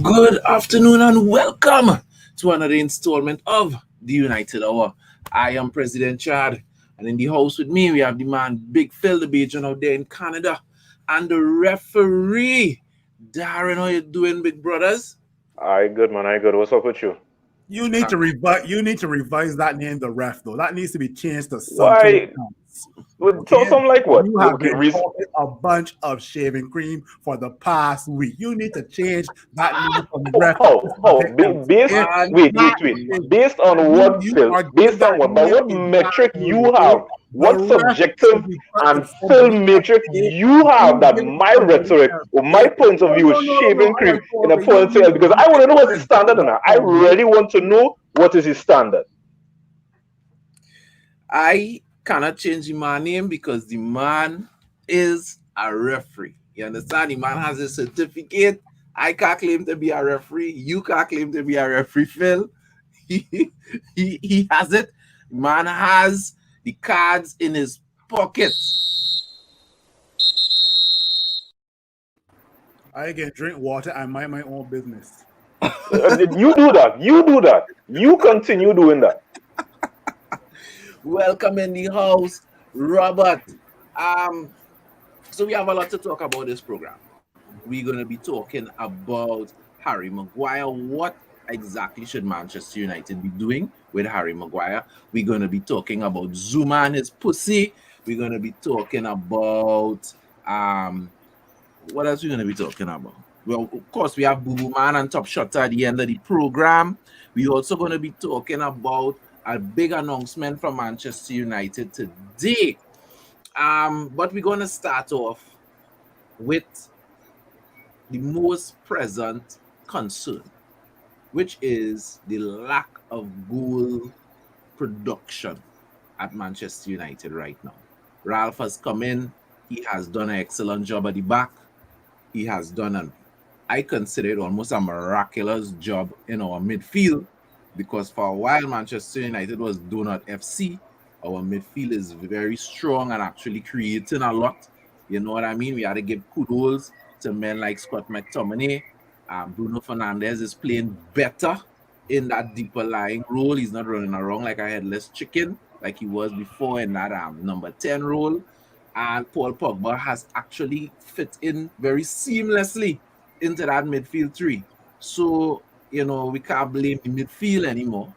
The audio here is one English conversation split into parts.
Good afternoon and welcome to another installment of the United Hour. I am President Chad, and in the house with me we have the man Big Phil, the Bajan out there in Canada, and the referee Darren. How you doing, big brothers? I good man, I good. What's up with you? You need to revise. You need to revise that name, the ref, though. That needs to be changed to something Why? else. So Okay, something like what? you have been talking a bunch of shaving cream for the past week. You need to change that name from ref to something else. Based Okay? Man, wait, That wait, wait. is Based on what, you Phil? are Based on that what? By name what is that metric name, you okay? have? The What ref subjective should be and Phil somebody else. metric Okay? you have You that give it to my somebody rhetoric else. or my Okay? point of No, view is no, no, no. shaving I cream want to in a over. You point need else? to Because be I want to know what's the different standard from on that that. I point, right? really want to know what is his standard. I cannot change my name because the man is a referee. You understand? The man has a certificate. I can't claim to be a referee. You can't claim to be a referee, Phil. He, he has it. Man has the cards in his pocket. I can drink water and mind my own business. You do that. You do that. You continue doing that. Welcome in the house, Robert. Um, so we have a lot to talk about this program. We're gonna be talking about Harry Maguire. What exactly should Manchester United be doing with Harry Maguire? We're gonna be talking about Zuma and his pussy. We're gonna be talking about what else we're gonna be talking about? Well, of course, we have Booboo and Top Shotta at the end of the program. We're also gonna be talking about a big announcement from Manchester United today. But we're gonna start off with the most present concern, which is the lack of goal production at Manchester United right now. Ralph has come in, he has done an excellent job at the back. He has done an, I consider it almost a miraculous job in our midfield because for a while Manchester United was donut FC. Our midfield is very strong and actually creating a lot. You know what I mean? We had to give kudos to men like Scott McTominay. Bruno Fernandes is playing better in that deeper lying role. He's not running around like a headless chicken like he was before in that number 10 role. And Paul Pogba has actually fit in very seamlessly into that midfield three. So, we can't blame the midfield anymore.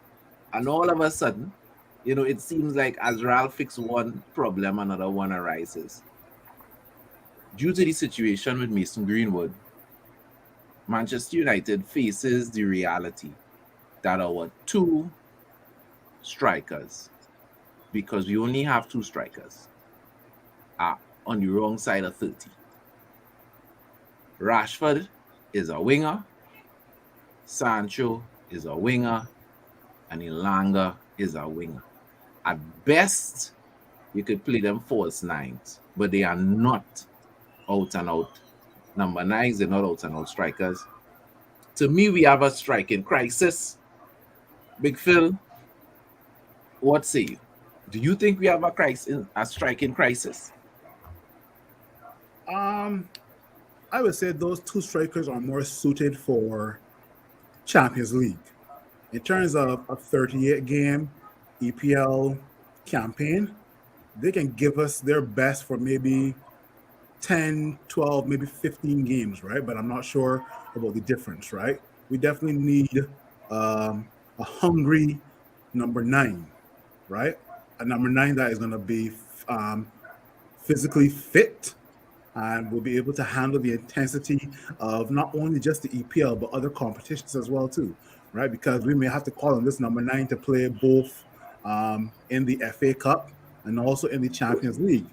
And all of a sudden, it seems like as Ralph fix one problem, another one arises. Due to the situation with Mason Greenwood, Manchester United faces the reality that our two strikers, because we only have two strikers, are on the wrong side of 30. Rashford is a winger, Sancho is a winger, and Ilanga is a winger. At best, you could play them false nines, but they are not out and out number nines. They're not out and out strikers. To me, we have a striking crisis. Big Phil, what say you? Do you think we have a striking crisis? Um, I would say those two strikers are more suited for Champions League. In terms of a 38 game EPL campaign, they can give us their best for maybe 10, 12, maybe 15 games, right? But I'm not sure about the difference, right? We definitely need a hungry number nine, right? A number nine that is going to be um, physically fit and will be able to handle the intensity of not only just the EPL but other competitions as well too, right? Because we may have to call on this number nine to play both in the FA Cup and also in the Champions League,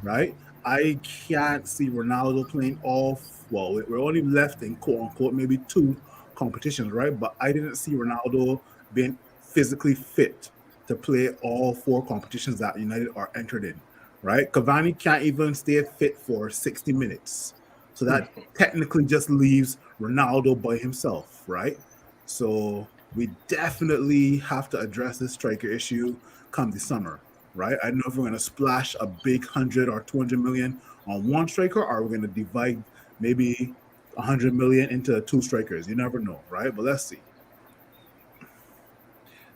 right? I can't see Ronaldo playing all. Well, we're only left in quote unquote maybe two competitions, right? But I didn't see Ronaldo being physically fit to play all four competitions that United are entered in, right? Cavani can't even stay fit for 60 minutes. So that technically just leaves Ronaldo by himself, right? So we definitely have to address this striker issue come the summer, right? I don't know if we're going to splash a big 100 or 200 million on one striker, or we're going to divide maybe 100 million into two strikers. You never know, right? But let's see.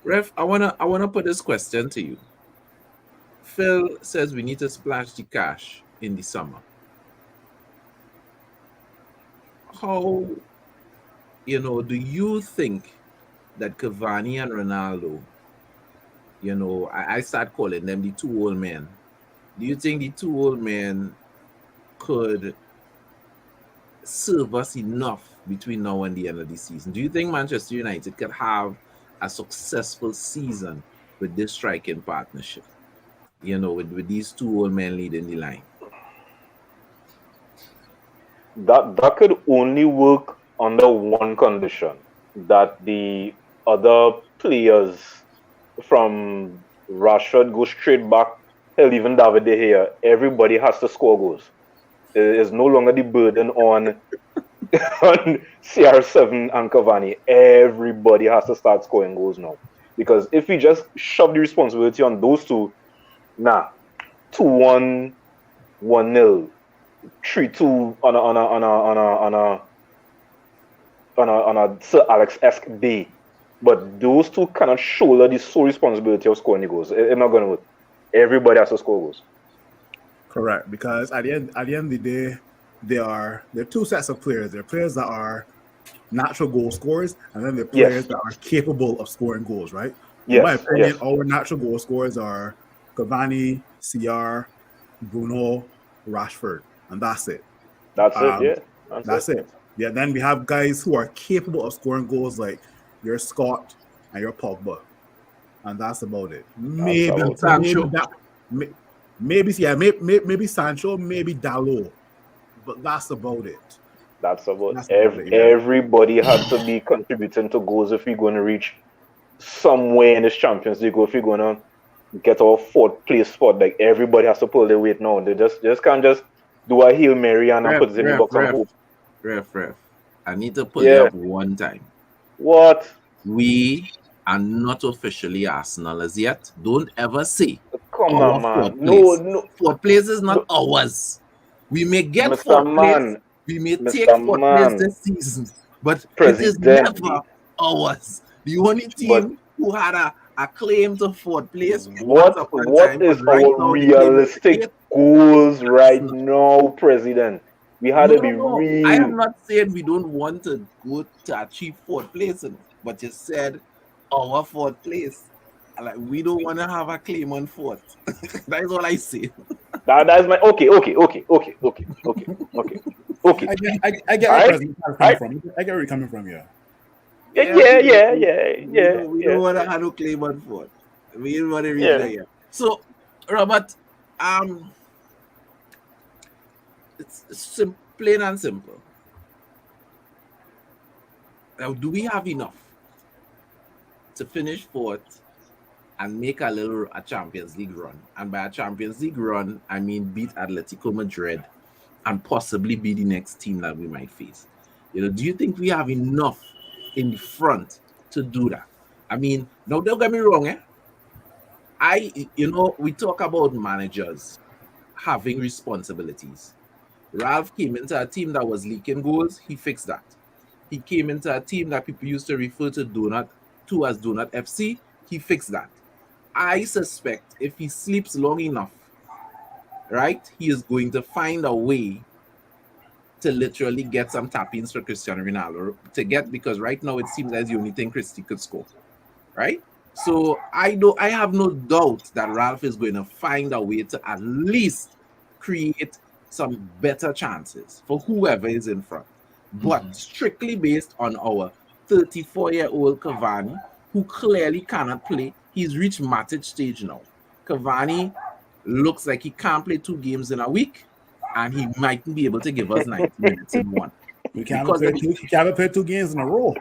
Ref, I wanna put this question to you. Phil says we need to splash the cash in the summer. How do you think that Cavani and Ronaldo, I start calling them the two old men. Do you think the two old men could serve us enough between now and the end of the season? Do you think Manchester United could have a successful season with this striking partnership? With these two old men leading the line. That could only work under one condition, that the other players from Rashford go straight back. Hell, even David De Gea, everybody has to score goals. It's no longer the burden on CR7 and Cavani. Everybody has to start scoring goals now. Because if we just shove the responsibility on those two, 2-1, 1-0, 3-2 on a Sir Alex-esque day. But those two cannot shoulder the sole responsibility of scoring the goals. It's not going to work. Everybody has to score goals. Correct, because at the end of the day, there are two sets of players. There are players that are natural goal scorers, and then there are players that are capable of scoring goals, right? In my opinion, our natural goal scorers are Cavani, CR, Bruno, Rashford, and that's it. That's it. Yeah, then we have guys who are capable of scoring goals like your Scott and your Pogba, and that's about it. Maybe Sancho, maybe Sancho, maybe Dalot, but that's about it. Everybody has to be contributing to goals if we're going to reach somewhere in this Champions League, or if we're going to get our fourth place spot. Like, everybody has to pull their weight now. They just can't just do a Hail Mary and put it in the box and hope. Ref. I need to put it up one time. What? We are not officially Arsenal as yet. Don't ever say. Come on, man. No. Fourth place is not ours. We may get fourth place. We may take fourth place this season, but it is never ours. The only team who had a claim to fourth place. What is our realistic goals right now, President? We had to be real. I am not saying we don't want to go to achieve fourth place, but you said our fourth place. Like, we don't want to have a claim on fourth. That is all I say. That is my okay. I get where you're coming from. Yeah. We don't want to have no claim on fourth. We don't want to reach there yet. So, Robert, it's plain and simple. Now, do we have enough to finish fourth and make a Champions League run? And by a Champions League run, I mean beat Atletico Madrid and possibly be the next team that we might face. Do you think we have enough in the front to do that? I mean, now don't get me wrong, we talk about managers having responsibilities. Ralph came into a team that was leaking goals. He fixed that. He came into a team that people used to refer to as Donut FC. He fixed that. I suspect if he sleeps long enough, right, he is going to find a way to literally get some tap-ins for Cristiano Ronaldo because right now it seems as the only thing Cristi could score, right? So I have no doubt that Ralph is going to find a way to at least create some better chances for whoever is in front. But strictly based on our 34-year-old Cavani, who clearly cannot play, he's reached Matic stage now. Cavani looks like he can't play 2 games in a week, and he mightn't be able to give us 90 minutes in one. We can't play 2 games in a row.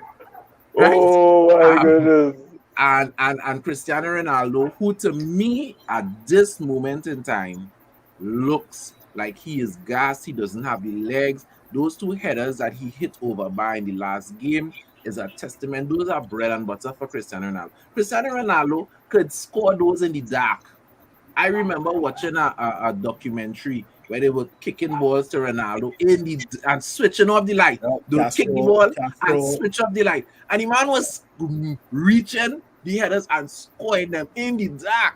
Right? Oh my goodness. And Cristiano Ronaldo, who to me at this moment in time looks like he is gassed, he doesn't have the legs. Those 2 headers that he hit over bar in the last game is a testament. Those are bread and butter for Cristiano Ronaldo. Cristiano Ronaldo could score those in the dark. I remember watching a documentary where they were kicking balls to Ronaldo and switching off the light. They would kick the ball and switch off the light. And the man was reaching the headers and scoring them in the dark.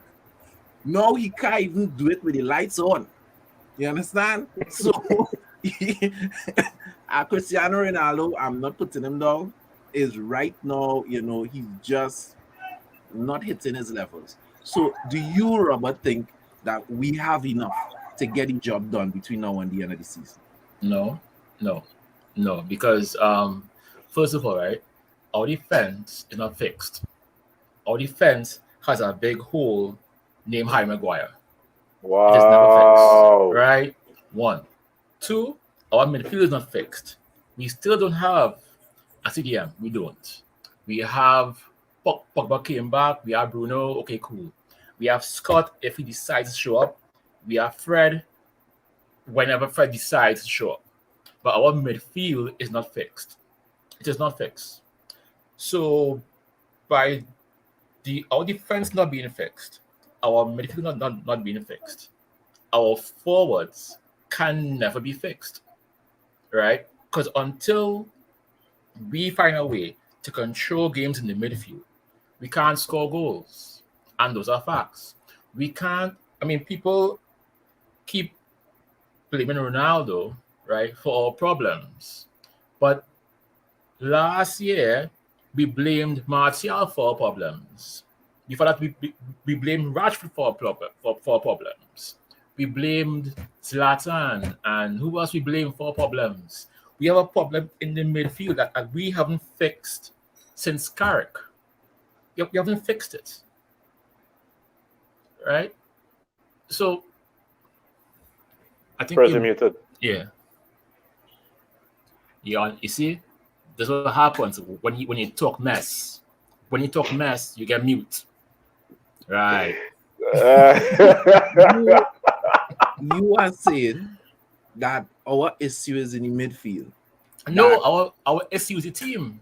Now he can't even do it with the lights on. You understand? So Cristiano Ronaldo, I'm not putting him down, is right now, he's just not hitting his levels. So do you, Robert, think that we have enough to get the job done between now and the end of the season? No, because first of all, right, our defense is not fixed. Our defense has a big hole named Harry Maguire. Wow. It is never fixed, right? 1. 2, our midfield is not fixed. We still don't have a CDM. We don't. We have Pogba came back. We have Bruno. Okay, cool. We have Scott if he decides to show up. We have Fred whenever Fred decides to show up. But our midfield is not fixed. It is not fixed. So by our defense not being fixed, our midfield not being fixed, our forwards can never be fixed, right? Because until we find a way to control games in the midfield, we can't score goals. And those are facts. We can't, people keep blaming Ronaldo, right, for our problems. But last year, we blamed Martial for our problems. Before that, we blamed Rashford for our problems. We blamed Zlatan, and who else we blame for our problems? We have a problem in the midfield that we haven't fixed since Carrick. You haven't fixed it, right? So, I think muted. Yeah. You see, this is what happens when you talk mess. When you talk mess, you get mute. Right. You are saying that our issue is in the midfield. No, our issue is the team.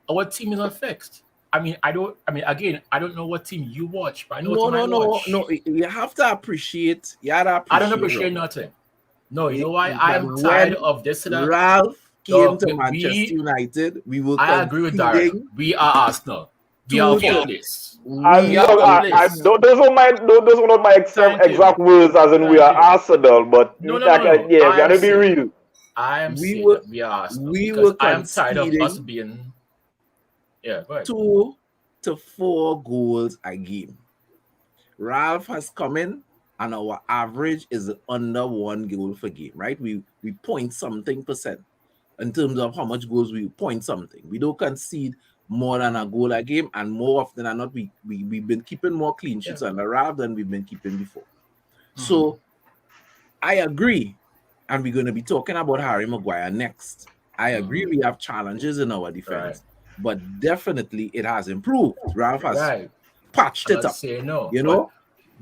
Our team is not fixed. I don't know what team you watch, but I know what team I watch. No. You have to appreciate. I don't appreciate nothing. No, you know why? I am tired of this. Ralph came to Manchester United. We will. I agree with Darren. We are Arsenal. We are this. Those are not my exact words, as in we are Arsenal. But no. We gotta be real. I am saying we are Arsenal. I am tired of us being. Yeah, go ahead. 2 to 4 goals a game. Ralph has come in, and our average is under 1 goal per game, right? We point something percent in terms of how much goals we point something. We don't concede more than a goal a game, and more often than not, we've been keeping more clean sheets under Ralph than we've been keeping before. Mm-hmm. So I agree, and we're going to be talking about Harry Maguire next. I agree we have challenges in our defense. Right. But definitely it has improved. Ralph has patched it up.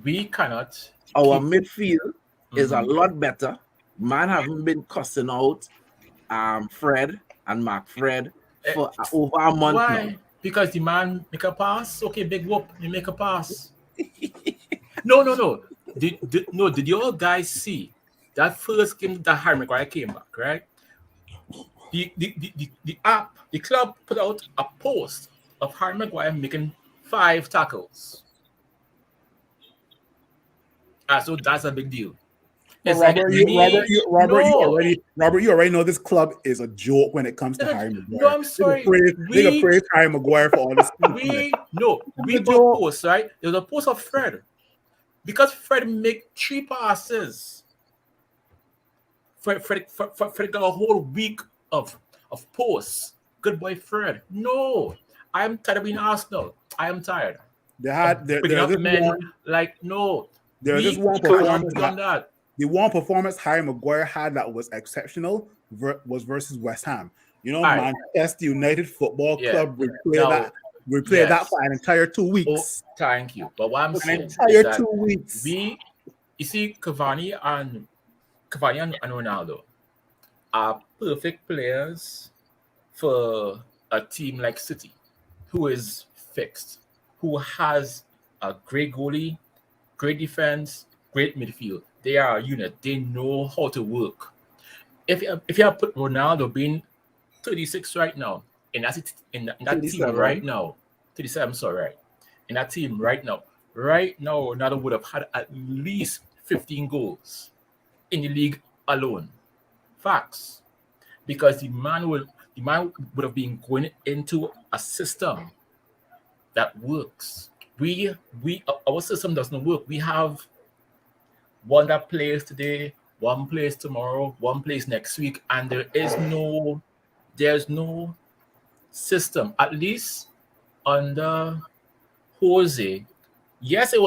We cannot. Our midfield is a lot better. Man haven't been cussing out Fred and Mark Fred for over a month now. Because the man make a pass. Okay, big whoop. You make a pass. No. Did you all guys see that first game that Harry Maguire came back, right? The club put out a post of Harry Maguire making 5 tackles. So that's a big deal. Robert, you already know this club is a joke when it comes to Harry Maguire. No, I'm sorry. They praise Harry Maguire for all this. We put a post, right? There's a post of Fred. Because Fred make 3 passes. Fred got a whole week of posts. Good boy, Fred. No, I am tired of being Arsenal. I am tired. There's this one performance the one performance Harry Maguire had that was exceptional was versus West Ham. Manchester United Football Club replayed that for an entire 2 weeks. Oh, thank you. But what I'm saying is 2 weeks. You see, Cavani and Ronaldo are perfect players for a team like City, who is fixed, who has a great goalie, great defense, great midfield. They are a unit. They know how to work. If you have put Ronaldo being 36 right now in that team right now, 37, sorry, right, in that team right now, Ronaldo would have had at least 15 goals in the league alone. Facts, because the man would have been going into a system that works. Our system doesn't work. We have one that plays today, one plays tomorrow, one plays next week, and there's no system. At least under Jose, yes, it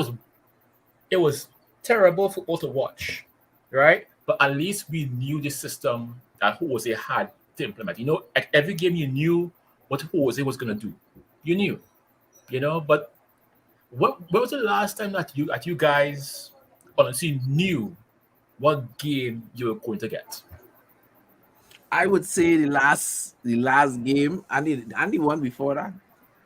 was terrible football to watch, right? But at least we knew the system that Jose had to implement. At every game you knew what Jose was gonna do. You knew, But when was the last time that you guys honestly knew what game you were going to get? I would say the last game and the one before that.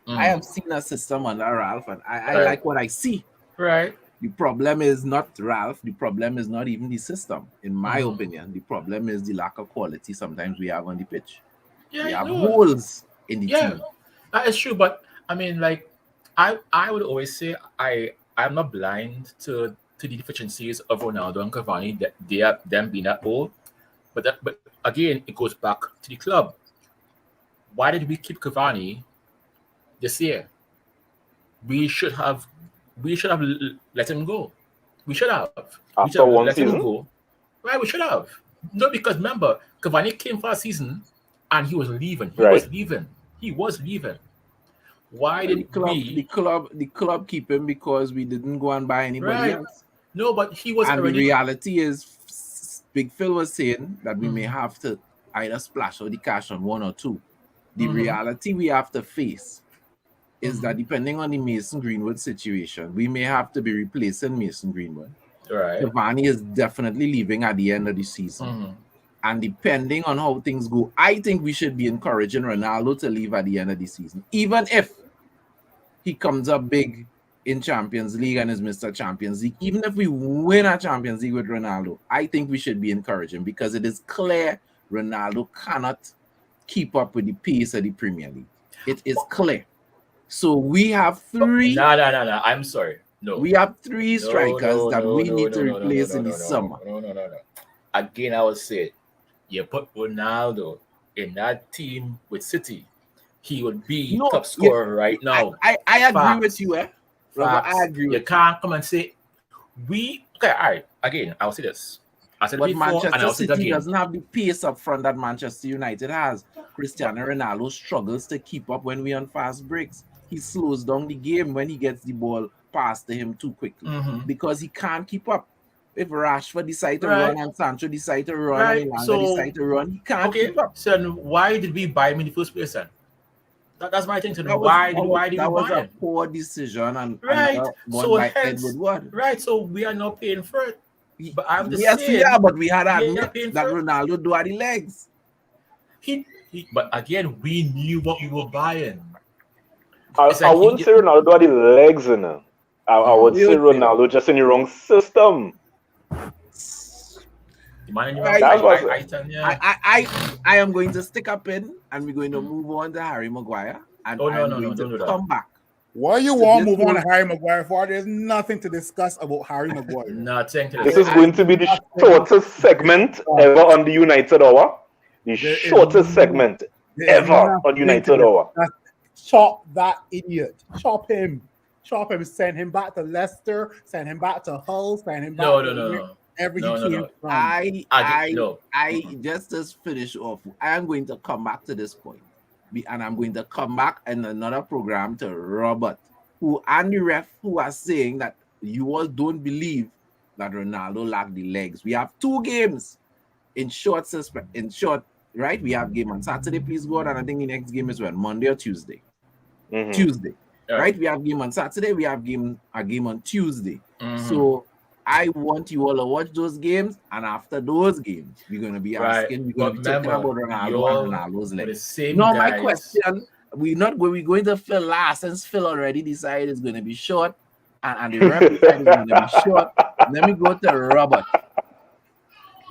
I have seen a system under Ralph, and I like what I see. Right. The problem is not Ralph. The problem is not even the system. In my opinion, the problem is the lack of quality sometimes we have on the pitch. Yeah, we have holes in the team. That is true. But I mean, like, I would always say I'm not blind to the deficiencies of Ronaldo and Cavani, that them being that old. But again, it goes back to the club. Why did we keep Cavani this year? We should have let him go. We should have. After one season? Him go. Right, we should have. No, because remember, Cavani came for a season and he was leaving. He was leaving. Why did the club keep him? Because we didn't go and buy anybody else. No, but he was and already. The reality is, Big Phil was saying that we may have to either splash out the cash on one or two. The reality we have to face is that depending on the Mason Greenwood situation, we may have to be replacing Mason Greenwood. Right. Cavani is definitely leaving at the end of the season. And depending on how things go, I think we should be encouraging Ronaldo to leave at the end of the season. Even if he comes up big in Champions League and is Mr. Champions League, even if we win a Champions League with Ronaldo, I think we should be encouraging, because it is clear Ronaldo cannot keep up with the pace of the Premier League. It is clear. So we have three. No. I'm sorry. No. We have three strikers that we need to replace in the summer. No. Again, I would say, you put Ronaldo in that team with City, he would be top scorer right now. I agree with you, Robert, I agree. You can't come and say okay. All right. Again, I'll say this. I said but before, Manchester and I'll say it City again. doesn't have the pace up front that Manchester United has. Cristiano Ronaldo struggles to keep up when we're on fast breaks. He slows down the game when he gets the ball passed to him too quickly because he can't keep up. If Rashford decides to run and Sancho decides to run and Milano decides to run, he can't keep up. So then why did we buy him in the first place then? That's my thing to know. Why did we buy him? That was a poor decision and so by Edward Ward. Right, so we are not paying for it. But I'm the but we had to admit that Ronaldo do have the legs. But again, we knew what we were buying. I wouldn't say Ronaldo had the legs in it. I would say Ronaldo just in the wrong system. I am going to stick a pin and we're going to move on to Harry Maguire. And no, come back. What you want to move on to Harry Maguire for? There's nothing to discuss about Harry Maguire. Nothing to This is going to be the shortest segment ever on the United Hour. The shortest segment ever on United Hour. Chop that idiot. Chop him. Send him back to Leicester. Send him back to Hull. Send him back to wherever he came from. I just finish off. I am going to come back to this point. And I'm going to come back in another program to Robert, and the ref who are saying that you all don't believe that Ronaldo lacked the legs. We have two games in short, right? We have game on Saturday, please God, and I think the next game is when? Monday or Tuesday? Tuesday, right? We have game on Saturday, we have a game on Tuesday. So I want you all to watch those games, and after those games, we're going to be asking, we're going to be talking about Ronaldo and Ronaldo's legs. My question, we're going to Phil last, since Phil already decided it's going to be short, and the referee said it's going to be short. Let me go to Robert.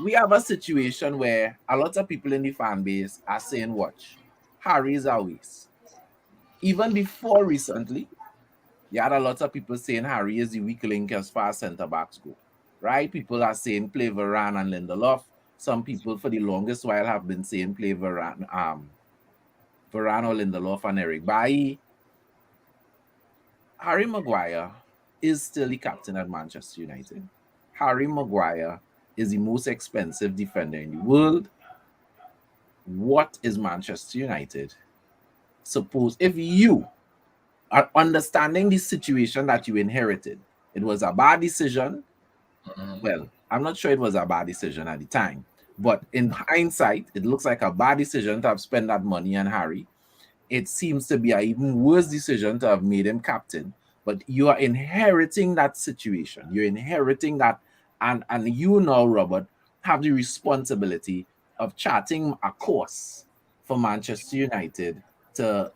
We have a situation where a lot of people in the fan base are saying, watch, Harry is a waste. Even before recently, you had a lot of people saying Harry is the weak link as far as centre backs go. Right? People are saying play Varane and Lindelof. Some people for the longest while have been saying play Varane or Lindelof and Eric Bailly. Harry Maguire is still the captain at Manchester United. Harry Maguire is the most expensive defender in the world. What is Manchester United? Suppose if you are understanding the situation that you inherited, it was a bad decision. Well, I'm not sure it was a bad decision at the time, but in hindsight, it looks like a bad decision to have spent that money on Harry. It seems to be an even worse decision to have made him captain, but you are inheriting that situation. You're inheriting that, and you now, Robert, have the responsibility of charting a course for Manchester United to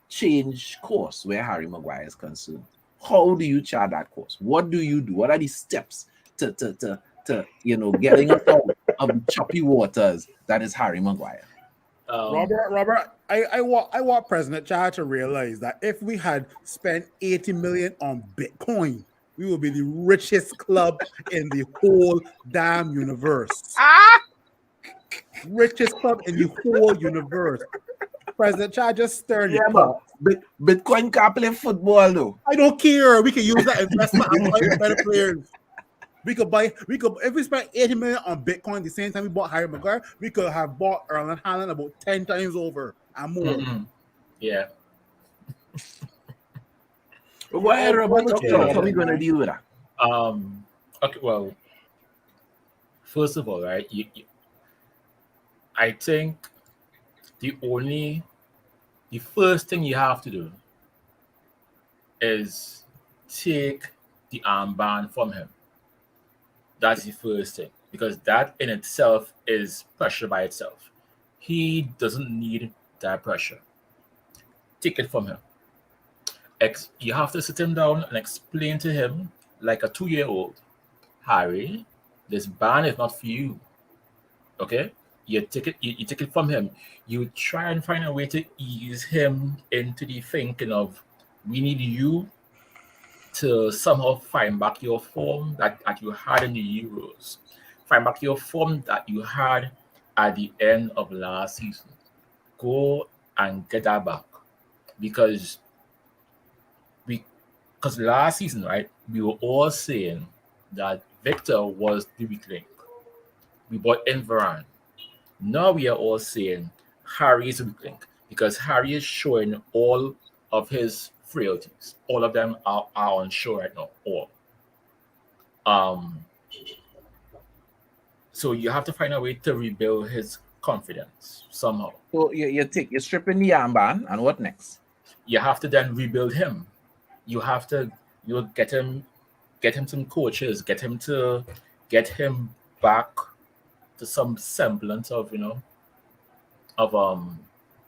change course where Harry Maguire is concerned. How do you chart that course? What do you do? What are the steps to getting us out of the choppy waters that is Harry Maguire? Robert, I want President Chad to realize that if we had spent 80 million on Bitcoin, we would be the richest club in the whole damn universe. Richest club in the whole universe. President Chad just stirred the pot. Bitcoin can't play football though. I don't care. We can use that investment and buy better players. We could if we spent 80 million on Bitcoin the same time we bought Harry Maguire, we could have bought Erling Haaland about 10 times over and more. Yeah. But go ahead, Robert. How are we going to deal with that? Okay, well, first of all, right, I think the first thing you have to do is take the armband from him. That's the first thing, because that in itself is pressure by itself. He doesn't need that pressure. Take it from him. You have to sit him down and explain to him like a 2-year-old, Harry, this band is not for you. Okay? You take it from him. You try and find a way to ease him into the thinking of, we need you to somehow find back your form that you had in the Euros. Find back your form that you had at the end of last season. Go and get that back. Because last season, right, we were all saying that Victor was the weak link. We bought in Varane. Now we are all saying Harry is a weak link because Harry is showing all of his frailties. All of them are on show right now. All. So you have to find a way to rebuild his confidence somehow. So you're stripping the armband, and what next? You have to then rebuild him. You have to get him some coaches, get him back to some semblance of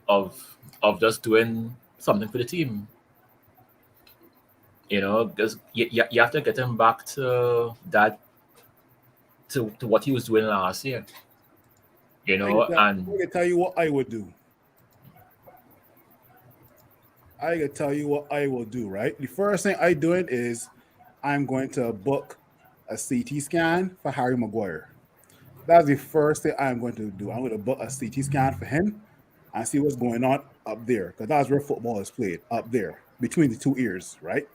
of just doing something for the team. Because you have to get him back to that to what he was doing last year. And I can tell you what I would do. I can tell you what I will do, right? The first thing I'm doing is I'm going to book a CT scan for Harry Maguire. That's the first thing I'm going to do. I'm going to book a CT scan for him and see what's going on up there, because that's where football is played, up there, between the two ears, right?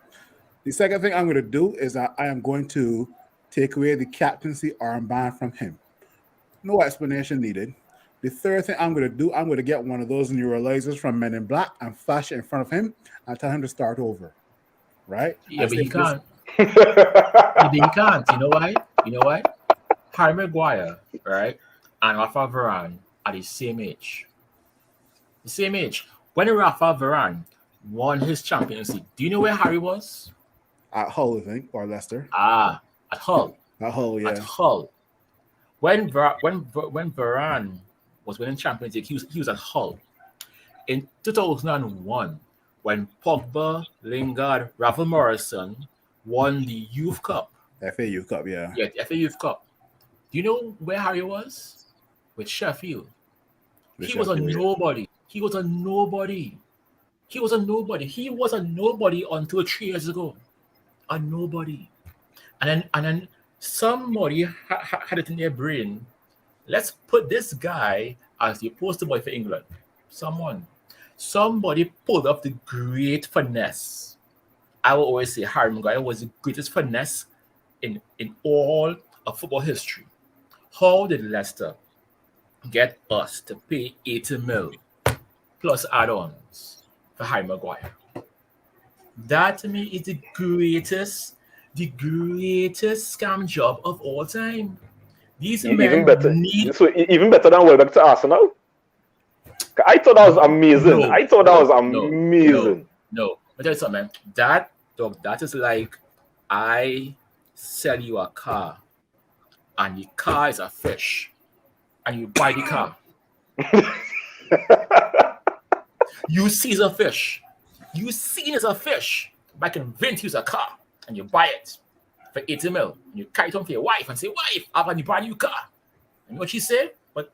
The second thing I'm going to do is that I am going to take away the captaincy armband from him. No explanation needed. The third thing I'm going to do, I'm going to get one of those neuralizers from Men in Black and flash it in front of him and tell him to start over, right? Yeah, but he can't. He can't. You know why? Harry Maguire, right, and Rafa Varane are the same age. The same age. When Rafa Varane won his Champions League, do you know where Harry was? At Hull, I think, or Leicester. At Hull. At Hull, yeah. At Hull. When Varane was winning Champions League, he was at Hull. In 2001, when Pogba, Lingard, Rafa Morrison won the Youth Cup. FA Youth Cup, yeah. Yeah, the FA Youth Cup. Do you know where Harry was? With Sheffield. He was a nobody. He was a nobody. He was a nobody. He was a nobody until 3 years ago. A nobody. And then somebody had it in their brain. Let's put this guy as the poster boy for England. Somebody pulled up the great finesse. I will always say Harry Maguire was the greatest finesse in all of football history. How did Leicester get us to pay 80 mil plus add-ons for Harry Maguire? That to me is the greatest scam job of all time. These men even better. need Even better than Welbeck to Arsenal. I thought that was amazing. No. I'll tell you something, man. That is like I sell you a car and the car is a fish and you buy the car. You see it's a fish. You see it as a fish. But I convince you it's a car and you buy it for 80 mil. And you carry it home for your wife and say, wife, I have a brand new car. And you know what she said? But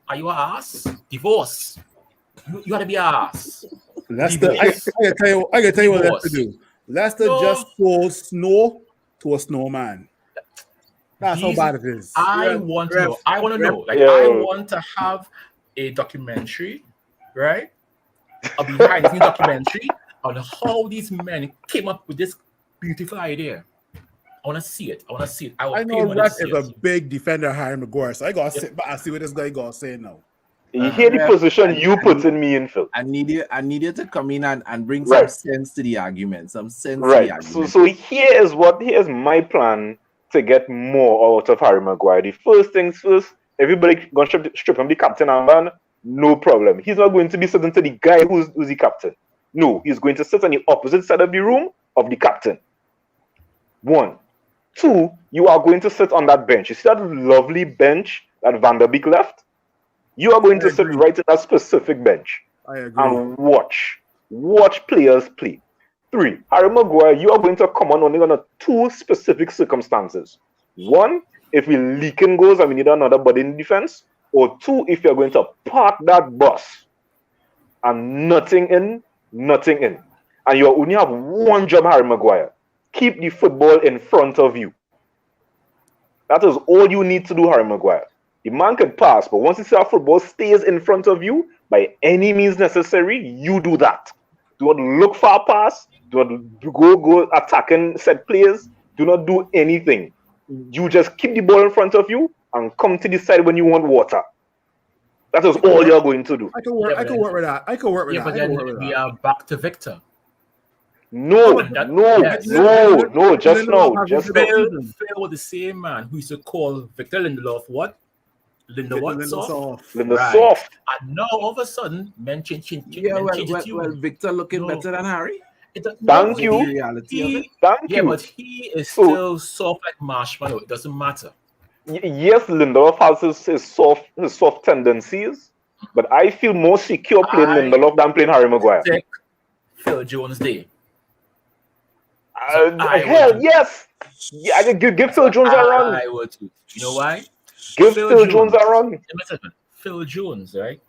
are you an ass? Divorce. You got to be an ass. Leicester, I can tell you what Leicester do. Leicester just sold snow to a snowman. That's how bad it is. I want to know. I want to have a documentary, right? A behind the scenes documentary on how these men came up with this beautiful idea. I want to see it. I know that is a big defender of Harry Maguire, so I gotta sit back and see what this guy gonna say now. You hear the position you put in me in, Phil. I need you to come in and bring some sense to the argument. Some sense to the argument. So here's my plan to get more out of Harry Maguire. The first things first, everybody gonna strip him the captain armband, no problem. He's not going to be sitting to the guy who's the captain. No, he's going to sit on the opposite side of the room of the captain. 1. 2, you are going to sit on that bench. You see that lovely bench that Van der Beek left? You are going to sit right in that specific bench. I agree. And watch players play. 3, Harry Maguire, you are going to come on only on 2 specific circumstances. 1, if we leaking goals and we need another body in defense. Or 2, if you're going to park that bus and nothing in. And you only have one job, Harry Maguire. Keep the football in front of you. That is all you need to do, Harry Maguire. The man can pass, but once you see our football stays in front of you, by any means necessary, you do that. Do not look for a pass. Do not go attacking set players. Do not do anything. You just keep the ball in front of you and come to the side when you want water. That is all you're going to do. I can work with that. But then we are back to Victor. No, just now. Phil was the same man who used to call Victor Lindelof what? Lindelof. Lindelof. And now all of a sudden, men change it to you. Well, Victor looking better than Harry. Thank you. But he is still soft like marshmallow. It doesn't matter. Yes, Lindelof has his soft tendencies, but I feel more secure playing Lindelof than playing Harry Maguire. Phil Jones Day. Hell yes. Yeah, I give Phil Jones a run. I would too. You know why? Give Phil Jones a run. Phil Jones, right?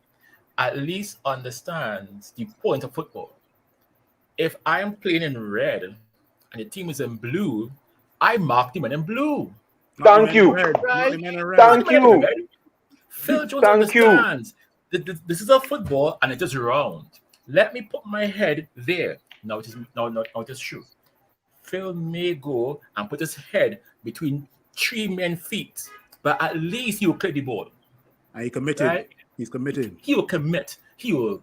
At least understands the point of football. If I am playing in red and the team is in blue, I mark the man in blue. Thank you. Thank you. Phil Jones understands. This is a football and it is round. Let me put my head there. Now it is true. Phil may go and put his head between 3 men's feet, but at least he will play the ball. And he committed. Right? He's committed. He will commit. He will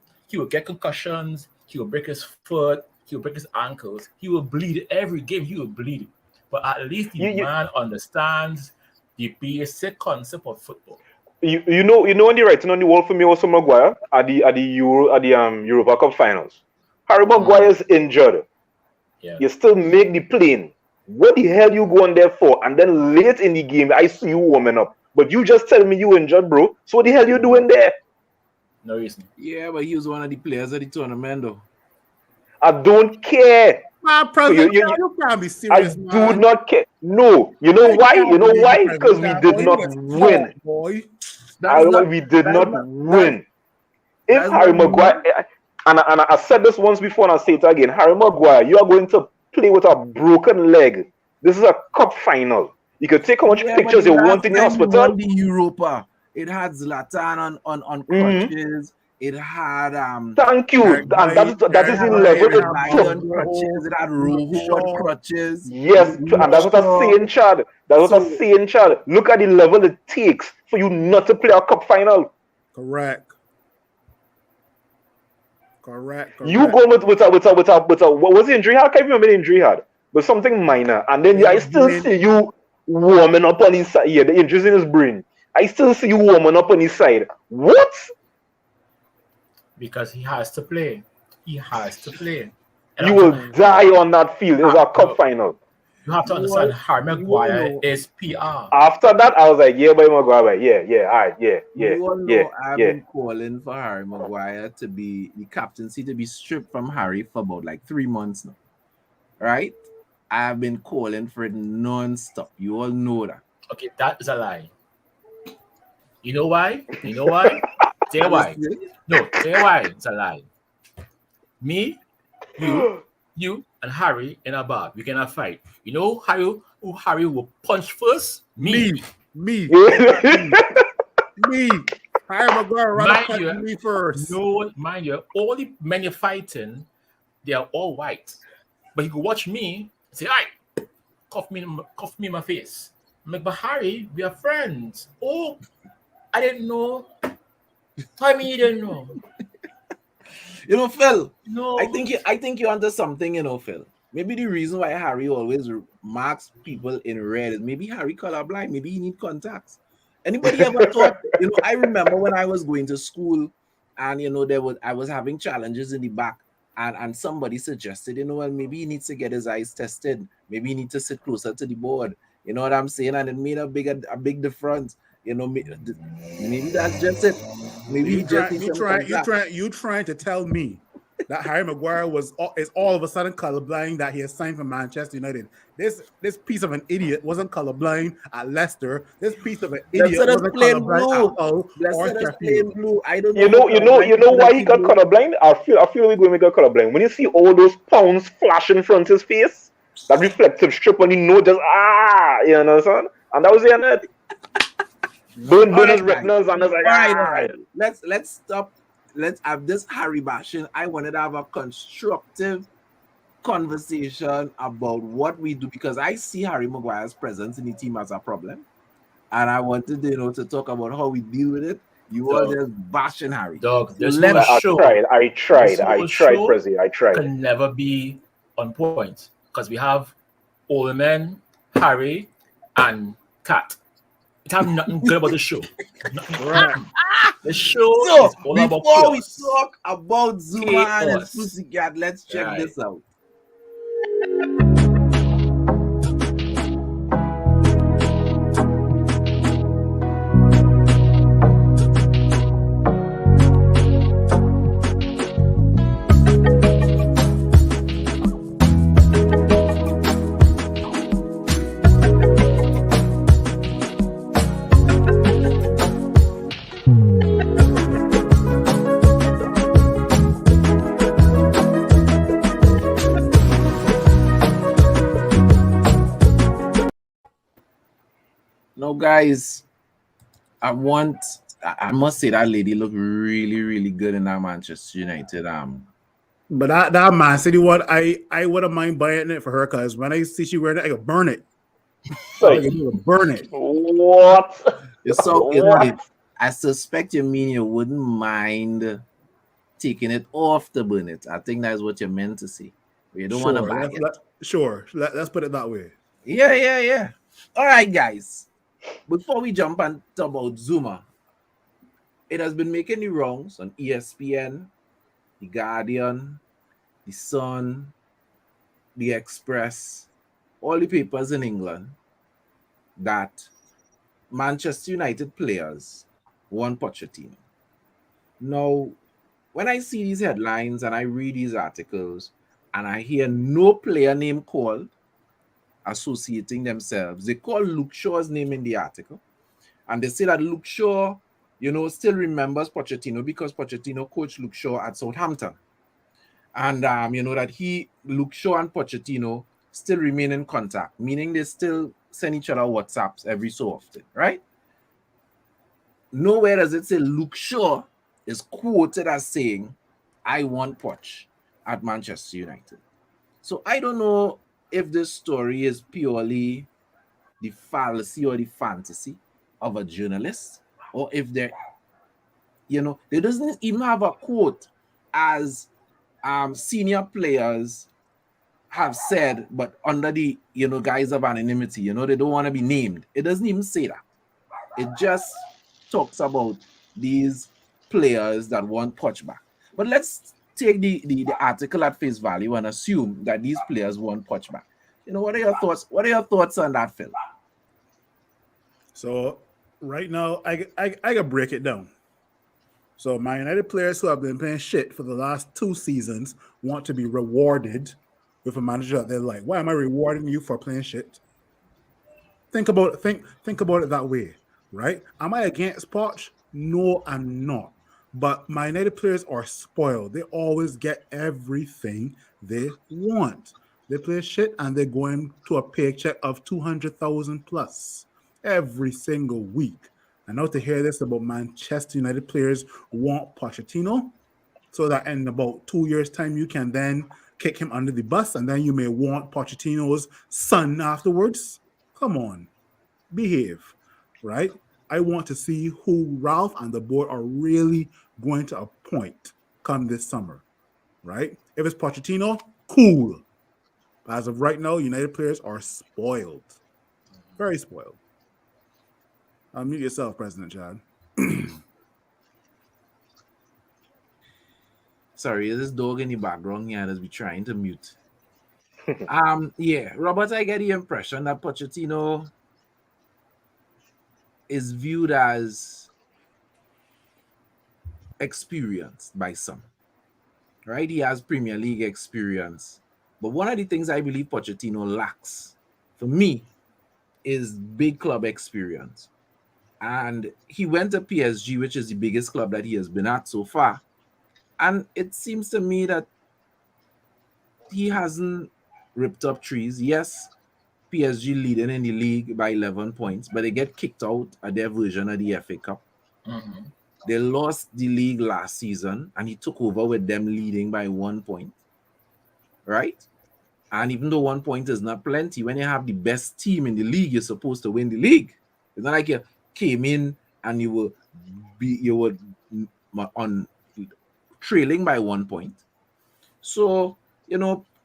get concussions. He will break his foot. He will break his ankles. He will bleed every game. He will bleed. But at least the man understands the basic concept of football. You know when the writing on the wall for me was Maguire at the Europa Cup finals. Harry Maguire is injured. Yeah. You still make the plane. What the hell you going there for? And then late in the game, I see you warming up. But you just tell me you injured, bro. So what the hell you doing there? No reason. Yeah, but he was one of the players of the tournament, though. I don't care. President, you can't be serious, do not care. No, you know why? You know why? Because we did not win. Boy. We did not win. If Harry Maguire, and I said this once before and I'll say it again, Harry Maguire, you are going to play with a broken leg. This is a cup final. You can take how much pictures you want in the hospital. The Europa. It had Zlatan on crutches. It had thank you. And that is in level with crutches. It had Rojo on crutches. Yes, and that's what I'm saying, Chad. That's what I'm saying, Chad. Look at the level it takes for you not to play a cup final. Correct. You go with a what was the injury? I can't remember the injury he had, but something minor. And then I still see you warming up on his side. Yeah, the injuries in his brain. I still see you warming up on his side. What? Because he has to play. He has to play. And you will die on that field. It's a cup final. You have to understand, Harry Maguire is PR. After that, I was like, yeah, boy, Maguire. Yeah, all right, yeah. I've been calling for Harry Maguire to be the captaincy to be stripped from Harry for about like 3 months now. Right? I've been calling for it non-stop. You all know that. Okay, that is a lie. You know why? Tell why. No, tell why it's a lie. Me, you, and Harry in a bar. We cannot fight. You know who Harry will punch first? Me. Me. Harry Maguire rather punch me first. No, mind you, all the men you're fighting, they are all white. But you can watch me and say, "Hey, cough me in my face." I'm like, but Harry, we are friends. Oh, I didn't know. Tell me you didn't know. You know, Phil. No, I think you're onto something, you know, Phil. Maybe the reason why Harry always marks people in red is maybe Harry colorblind. Maybe he need contacts. Anybody ever thought? You know, I remember when I was going to school, and you know, I was having challenges in the back, and somebody suggested, you know, well, maybe he needs to get his eyes tested. Maybe he needs to sit closer to the board. You know what I'm saying? And it made a big difference. You know, maybe that's just it. Maybe you trying to tell me that Harry Maguire is all of a sudden colorblind, that he has signed for Manchester United. This piece of an idiot wasn't colorblind at Leicester. This piece of an idiot wasn't colorblind at Hull or Sheffield. I don't know. You know why he got colorblind? I feel we're going to get colorblind. When you see all those pounds flash in front of his face, that reflective strip on the nose, just you know, son, and that was the end of it. Burn his retinas and it's like, all right. Let's stop. Let's have this Harry bashing. I wanted to have a constructive conversation about what we do, because I see Harry Maguire's presence in the team as a problem, and I wanted to talk about how we deal with it. You all just bashing Harry. Dog, I tried, Prezi. I tried. Can never be on point because we have old men, Harry, and Kat. It have nothing good about the show. The show is all about before we talk about Zuma and his pussycat, let's check this out. No, guys, I must say that lady looked really, really good in that Manchester United. But that Man City one, I wouldn't mind buying it for her, because when I see she wearing it, I could burn it. Burn it. What? I suspect you mean you wouldn't mind taking it off to burn it. I think that's what you meant to say. You don't want to buy it. Let's put it that way. Yeah. All right, guys. Before we jump and talk about Zuma, it has been making the rounds on ESPN, The Guardian, The Sun, The Express, all the papers in England, that Manchester United players want Pochettino. Now, when I see these headlines and I read these articles, and I hear no player name called associating themselves. They call Luke Shaw's name in the article, and they say that Luke Shaw, still remembers Pochettino because Pochettino coached Luke Shaw at Southampton. And, that Luke Shaw and Pochettino still remain in contact, meaning they still send each other WhatsApps every so often, right? Nowhere does it say Luke Shaw is quoted as saying, I want Poch at Manchester United. So I don't know if this story is purely the fallacy or the fantasy of a journalist, or if they doesn't even have a quote as senior players have said, but under the guise of anonymity, they don't want to be named. It doesn't even say that. It just talks about these players that want Poch back. But let's take the article at face value and assume that these players want Poch back. What are your thoughts? What are your thoughts on that, Phil? So right now, I can break it down. So my United players who have been playing shit for the last 2 seasons want to be rewarded with a manager that they're like, why am I rewarding you for playing shit? Think about it that way, right? Am I against Poch? No, I'm not. But my United players are spoiled. They always get everything they want. They play shit and they're going to a paycheck of 200,000 plus every single week. And now to hear this about Manchester United players want Pochettino, so that in about 2 years' time you can then kick him under the bus, and then you may want Pochettino's son afterwards. Come on, behave, right? I want to see who Ralph and the board are really going to appoint come this summer, right? If it's Pochettino, cool. But as of right now, United players are spoiled, very spoiled. Mute yourself, President Chad. Sorry, is this dog in the background here that's be trying to mute? Yeah, Robert, I get the impression that Pochettino is viewed as experienced by some, right? He has Premier League experience. But one of the things I believe Pochettino lacks, for me, is big club experience. And he went to PSG, which is the biggest club that he has been at so far. And it seems to me that he hasn't ripped up trees. Yes, PSG leading in the league by 11 points, but they get kicked out at their version of the FA Cup. Mm-hmm. They lost the league last season, and he took over with them leading by 1 point. Right? And even though 1 point is not plenty, when you have the best team in the league, you're supposed to win the league. It's not like you came in and you were on trailing by 1 point. So,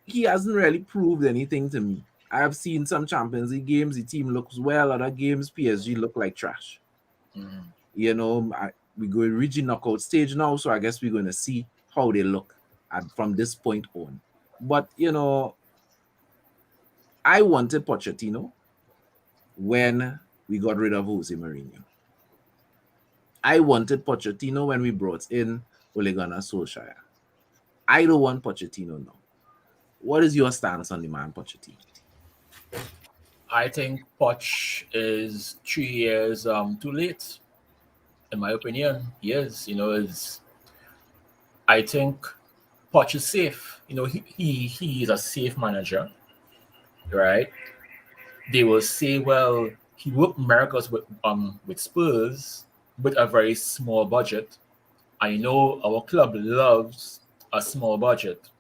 he hasn't really proved anything to me. I have seen some Champions League games, the team looks well. Other games, PSG look like trash. Mm-hmm. We go reach the knockout stage now, so I guess we're going to see how they look from this point on. But, I wanted Pochettino when we got rid of Jose Mourinho. I wanted Pochettino when we brought in Ole Gunnar Solskjaer. I don't want Pochettino now. What is your stance on the man Pochettino? I think Poch is 3 years too late. In my opinion, he is. I think Poch is safe. He is a safe manager, right? They will say, well, he worked miracles with Spurs with a very small budget. I know our club loves a small budget,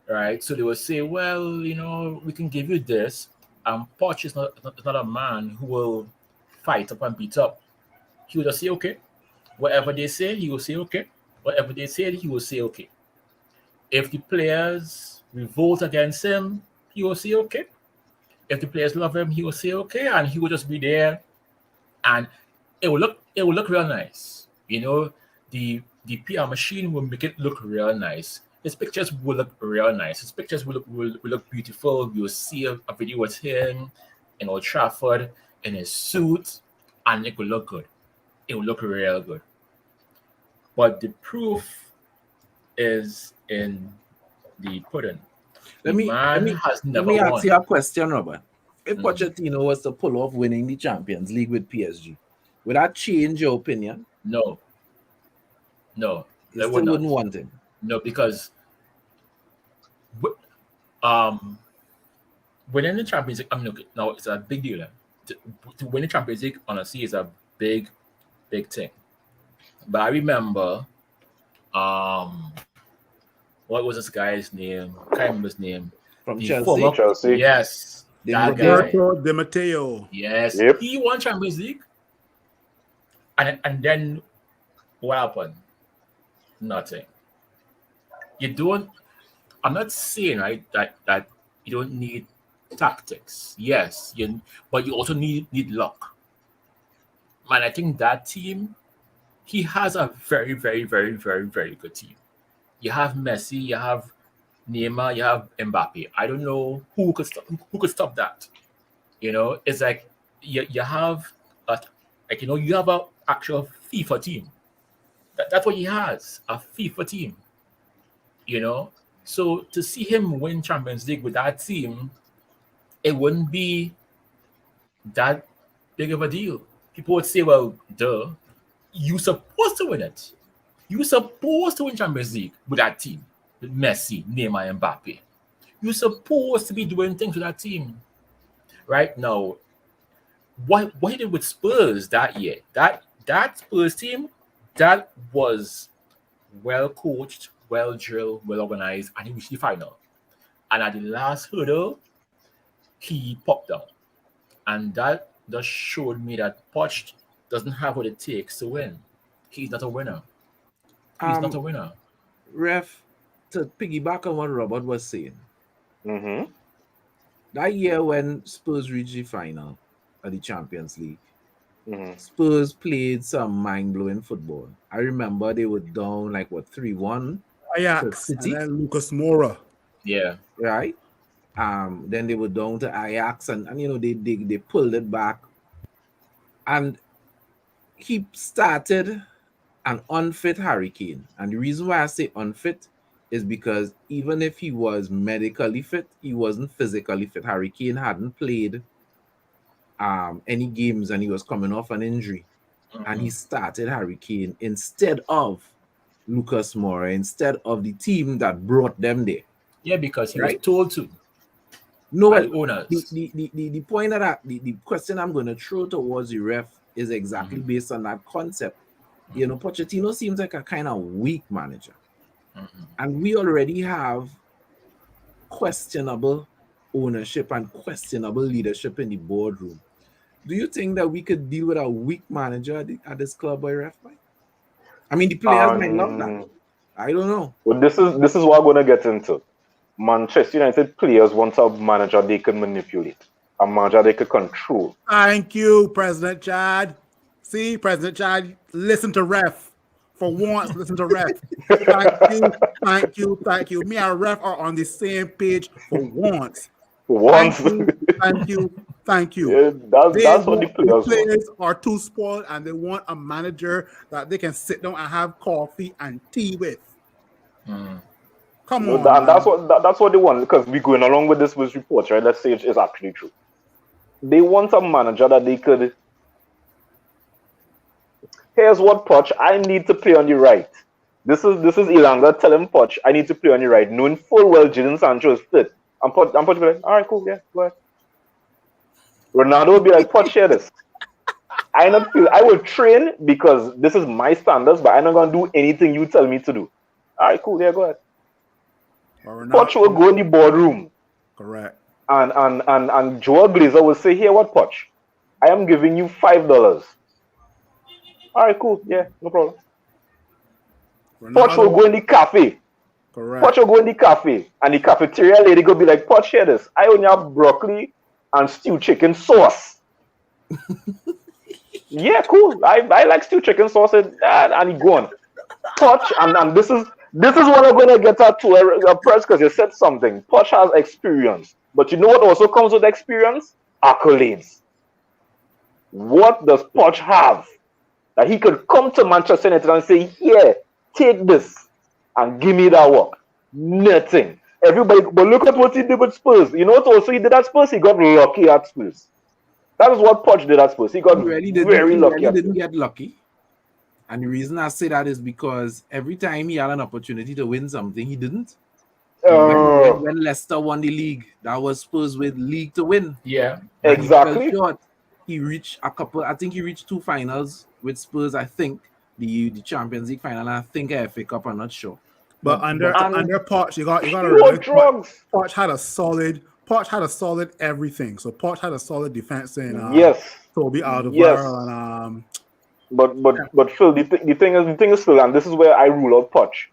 right? So they will say, well, we can give you this. Poch is not a man who will fight up and beat up. He will just say, okay. Whatever they say, he will say, okay. Whatever they say, he will say, okay. If the players revolt against him, he will say, okay. If the players love him, he will say, okay. And he will just be there. And it will look real nice. The PR machine will make it look real nice. His pictures will look real nice. His pictures will look beautiful. You'll see a video with him in Old Trafford in his suit, and it will look good. It will look real good. But the proof is in the pudding. Let me ask you a question, Robert. If Pochettino was to pull off winning the Champions League with PSG, would that change your opinion? No. You still wouldn't want him. No, because winning the Champions League, okay, now it's a big deal. To win the Champions League, honestly, is a big thing. But I remember, what was this guy's name? I can't remember his name. From Chelsea. Yes. Roberto Di Matteo. Yes. Yep. He won Champions League. And then what happened? Nothing. I'm not saying, right, that you don't need tactics. Yes, but you also need luck. Man, I think that team, he has a very, very, very, very, very good team. You have Messi, you have Neymar, you have Mbappe. I don't know who could stop that. It's like you have you have an actual FIFA team. That's what he has, a FIFA team. So to see him win Champions League with that team, it wouldn't be that big of a deal. People would say, well, duh, you're supposed to win it. You're supposed to win Champions League with that team, with Messi, Neymar, and Mbappe. You're supposed to be doing things with that team. Right now, what he did with Spurs that year, that Spurs team, that was well coached, well drilled, well organized, and he reached the final. And at the last hurdle, he popped down. And that just showed me that Poch doesn't have what it takes to win. He's not a winner. He's not a winner. Ref, to piggyback on what Robert was saying, Mm-hmm. that year when Spurs reached the final of the Champions League, Mm-hmm. Spurs played some mind-blowing football. I remember they were down 3-1. Ajax, City. and then Lucas Moura. Yeah. Right? Then they were down to Ajax, and they pulled it back. And he started an unfit Harry Kane. And the reason why I say unfit is because even if he was medically fit, he wasn't physically fit. Harry Kane hadn't played any games, and he was coming off an injury. Mm-hmm. And he started Harry Kane instead of Lucas Moura, instead of the team that brought them there. Yeah, because he was told to. No, by the owners. The point that the question I'm going to throw towards the ref is exactly based on that concept. Pochettino seems like a kind of weak manager. And we already have questionable ownership and questionable leadership in the boardroom. Do you think that we could deal with a weak manager at this club, by ref? I mean, the players might love that. I don't know. Well, this is what I'm going to get into. Manchester United players want a manager they can manipulate, a manager they can control. Thank you, President Chad. See, President Chad, listen to ref. For once, listen to ref. Thank you. Me and ref are on the same page for once. Thank you. Yeah, that's what the players are too spoiled, and they want a manager that they can sit down and have coffee and tea with. Come on. And that's what they want, because we're going along with this with reports, right? Let's say it is actually true. They want a manager that they could. Here's what, Poch, I need to play on the right. This is Ilanga telling Poch, I need to play on the right, knowing full well Jadon Sancho is fit. And Poch will be like, all right, cool, yeah, go ahead. Ronaldo will be like, Poch, share this. I will train because this is my standards, but I'm not going to do anything you tell me to do. All right, cool, yeah, go ahead. Poch will go in the boardroom. Correct. And Joel Glazer will say, here, what, Poch? I am giving you $5. All right, cool. Yeah, no problem. Poch will go in the cafe. Correct. Poch will go in the cafe, and the cafeteria lady go be like, Poch, share this. I only have broccoli and stewed chicken sauce. Yeah, cool. I like stewed chicken sauce, and he go on. Poch, and this is what I'm gonna get at to a press, because you said something. Poch has experience, but you know what also comes with experience? Accolades. What does Poch have that he could come to Manchester United and say, here, take this and give me that work? Nothing. everybody. But look at what he did with Spurs. You know what also he did at Spurs? He got lucky at Spurs. That is what Poch did at Spurs. He got very lucky. He didn't get lucky. And the reason I say that is because every time he had an opportunity to win something, he didn't. When Leicester won the league, that was Spurs with league to win. Yeah, exactly. He reached a couple. I think he reached 2 finals with Spurs. I think the Champions League final. I think FA Cup. I'm not sure. But under Poch, you got to drugs. Poch had a solid everything. So Poch had a solid defense in Toby Alderweireld and But Phil, the thing is Phil, and this is where I rule out Poch.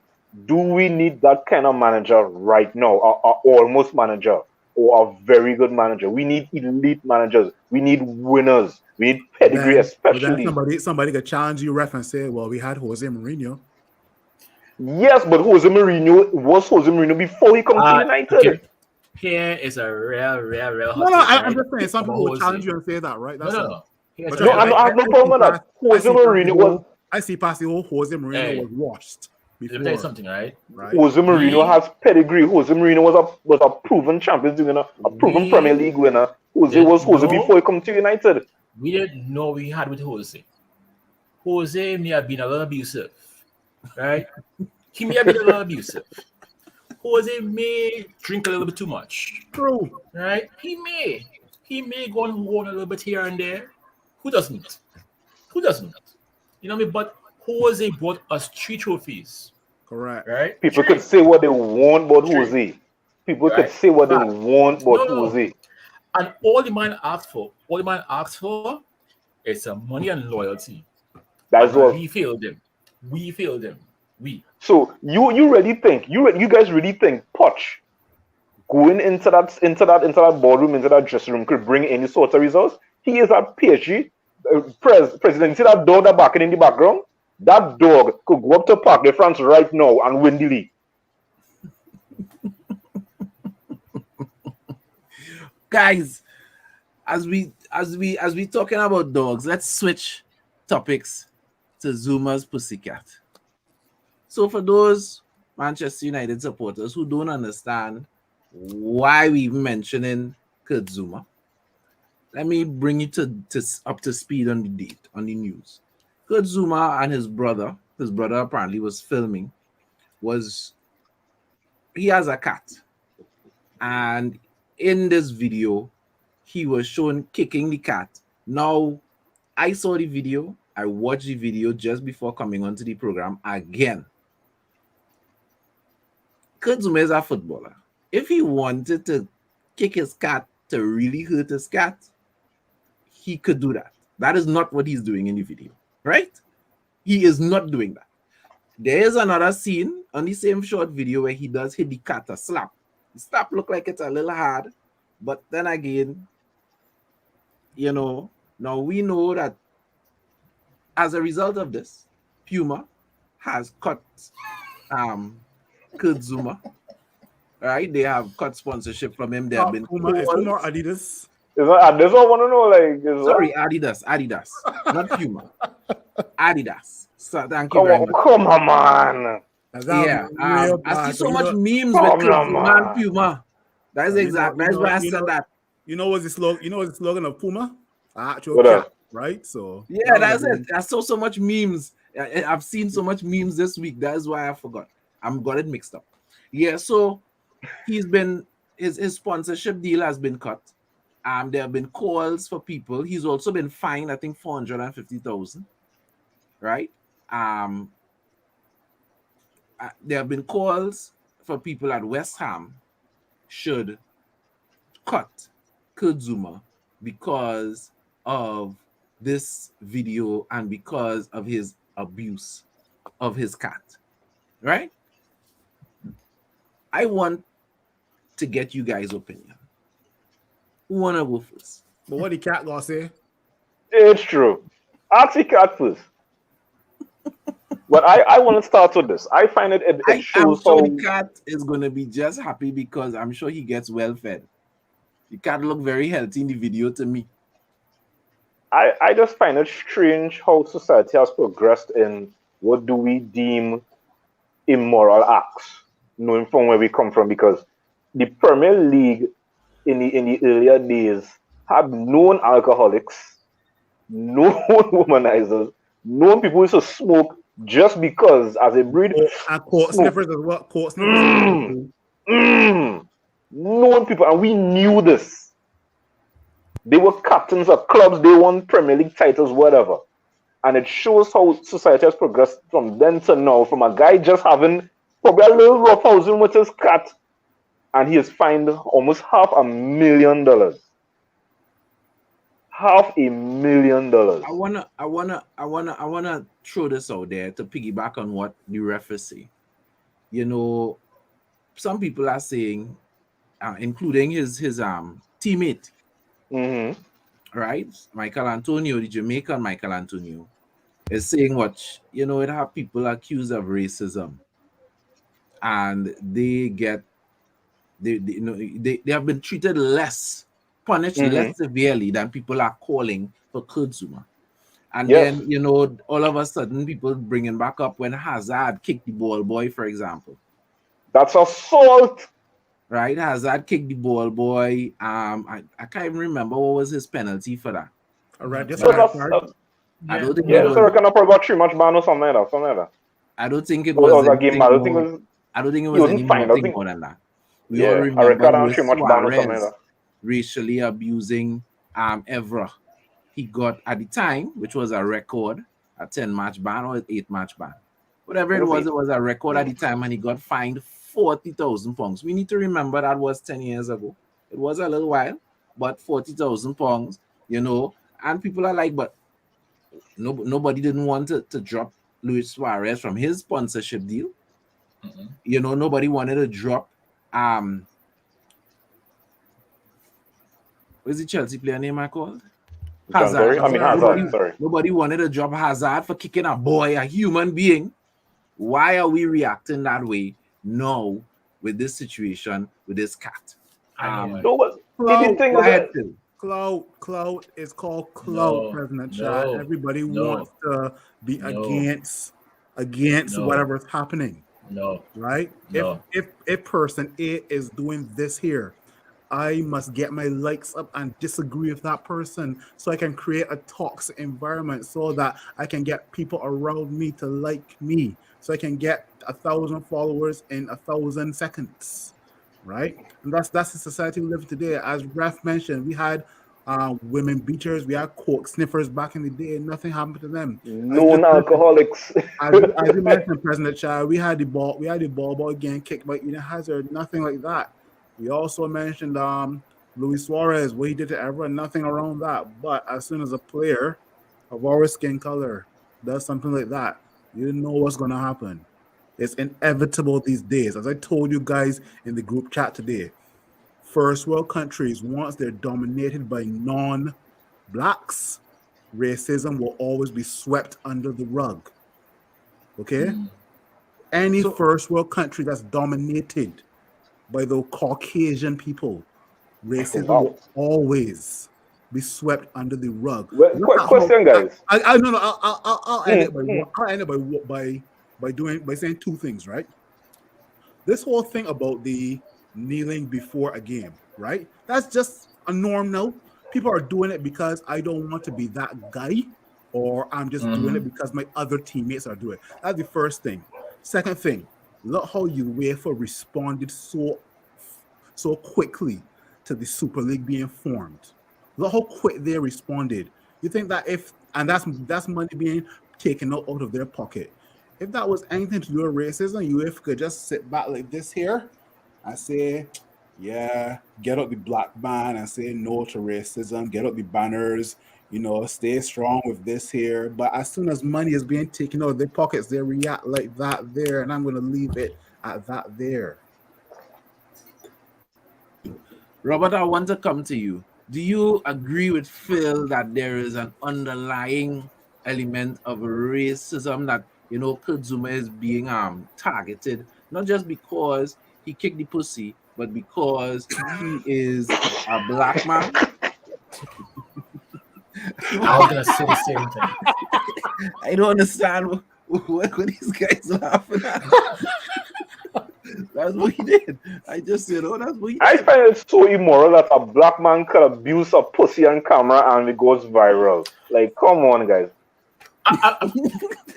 Do we need that kind of manager right now? A almost manager or a very good manager? We need elite managers. We need winners. We need pedigree, especially. Then somebody could challenge you, ref, and say, "Well, we had Jose Mourinho." Yes, but Jose Mourinho before he comes to United. Okay. Here is a real. No, I'm just saying. Some people would challenge you and say that, right? That's no. I have no problem with that. Jose Mourinho was. I see past the whole Jose Mourinho was washed. Let me tell you something, right? Jose Mourinho has pedigree. Jose Mourinho was a proven Champions League winner, a proven Premier League winner. Jose before he come to United. We didn't know we had with Jose. Jose may have been a little abusive, right? He may have been a little abusive. Jose may drink a little bit too much. True. Right? He may go on a little bit here and there. Who doesn't? You know what I mean? But Jose brought us 3 trophies. Correct. Right? People could say what they want about Jose. People could say what they want about Jose. And all the man asked for is some money and loyalty. That's what we failed them. So you really think you guys really think Poch going into that boardroom, into that dressing room could bring any sort of results? He is at PSG president. You see that dog that barking in the background? That dog could go up to Parc de France right now and win the league. Guys, as we talking about dogs, let's switch topics to Zuma's Pussycat. So for those Manchester United supporters who don't understand why we're mentioning Kurt Zuma, let me bring you up to speed on the news. Kurt Zuma and his brother apparently was filming, he has a cat. And in this video, he was shown kicking the cat. Now, I saw the video. I watched the video just before coming onto the program again. Kurt Zuma is a footballer. If he wanted to kick his cat to really hurt his cat, he could do that. That is not what he's doing in the video, right? He is not doing that. There is another scene on the same short video where he does hit the cat a slap. The slap look like it's a little hard, but then again, now we know that as a result of this, Puma has cut Kurt Zuma. Right? They have cut sponsorship from him. They have been Puma or Adidas. Is that Adidas? I want to know. Sorry, Adidas, not Puma. Adidas. So thank you very much. Come on, man. Yeah, I see so much memes with Kurt Zuma and Puma. That's exactly. That's why I said that. You know what's the slogan? You know what's the slogan of Puma? Actual cat, right? So yeah, that's it. I saw so much memes. I've seen so much memes this week. That's why I forgot. I'm got it mixed up. Yeah, so he's been his sponsorship deal has been cut. There have been calls for people. He's also been fined, I think, 450,000. Right? There have been calls for people at West Ham should cut Kurt Zuma because of this video and because of his abuse of his cat. Right? I want to get you guys' opinion. Who wanna go first? But what the cat gonna say? It's true. Ask the cat first. But I want to start with this. I find it shows how the cat is gonna be just happy because I'm sure he gets well fed. The cat look very healthy in the video to me. I just find it strange how society has progressed in what do we deem immoral acts, knowing from where we come from, because the Premier League in the earlier days had known alcoholics, known womanizers, known people who used to smoke just because as a breed. And court sniffers as well. Court sniffers. Known people, and we knew this. They were captains of clubs, they won Premier League titles, whatever. And it shows how society has progressed from then to now, from a guy just having probably a little rough housing with his cat, and he has fined almost $500,000. $500,000. I wanna throw this out there to piggyback on what the ref is saying. You know, some people are saying, including his teammate, right? Michael Antonio, the Jamaican Michael Antonio, is saying what, you know, it have people accused of racism, and they have been treated less, punished less severely than people are calling for Zuma. And then, you know, all of a sudden people bringing back up when Hazard kicked the ball boy, for example. That's assault. Right? Hazard kicked the ball boy. I can't even remember what was his penalty for that. All right, just I don't think it was. So I kind of got 3 match ban or something like that. I don't think it was a game. I don't think it was anything more than that. We all remember Suarez racially abusing Evra. He got at the time, which was a record, a 10-match ban or an 8-match ban. Whatever it was a record at the time, and he got fined £40,000. We need to remember that was 10 years ago. It was a little while, but £40,000, you know, and people are like, but nobody didn't want to drop Luis Suarez from his sponsorship deal. You know, nobody wanted to drop what's the Chelsea player name I called? Hazard. Hazard. Nobody wanted to drop Hazard for kicking a boy, a human being. Why are we reacting that way now with this situation with this cat? Clout is called clout, President Chad. Everybody wants to be against whatever's happening. Right? If person A is doing this here, I must get my likes up and disagree with that person so I can create a toxic environment so that I can get people around me to like me. So I can get 1,000 followers in 1,000 seconds. Right? And that's the society we live in today. As Raf mentioned, we had women beaters, we had coke sniffers back in the day, and nothing happened to them. Known alcoholics. As you mentioned, President Child, we had the ball boy getting kicked by Eden Hazard, nothing like that. We also mentioned Luis Suarez, what he did to everyone, nothing around that. But as soon as a player of our skin color does something like that, you know what's going to happen. It's inevitable these days. As I told you guys in the group chat today, first world countries, once they're dominated by non-blacks, racism will always be swept under the rug. Okay? Any first world country that's dominated by the Caucasian people, racism will always be swept under the rug. Question, guys. I'll end it by saying two things, right? This whole thing about the kneeling before a game, right? That's just a norm now. People are doing it because I don't want to be that guy, or I'm just doing it because my other teammates are doing it. That's the first thing. Second thing, look how UEFA responded so quickly to the Super League being formed. Look how quick they responded. You think that that's money being taken out of their pocket. If that was anything to do with racism, UEFA could just sit back like this here and say, yeah, get up the black band and say no to racism, get up the banners, you know, stay strong with this here. But as soon as money is being taken out of their pockets, they react like that there, and I'm going to leave it at that there. Robert, I want to come to you. Do you agree with Phil that there is an underlying element of racism that, you know, Zuma is being targeted, not just because he kicked the pussy, but because he is a black man? I was gonna say the same thing. I don't understand what these guys laughing at. That's what he did. I just said, oh, that's what he did. I find it so immoral that a black man could abuse a pussy on camera and it goes viral. Like, come on, guys.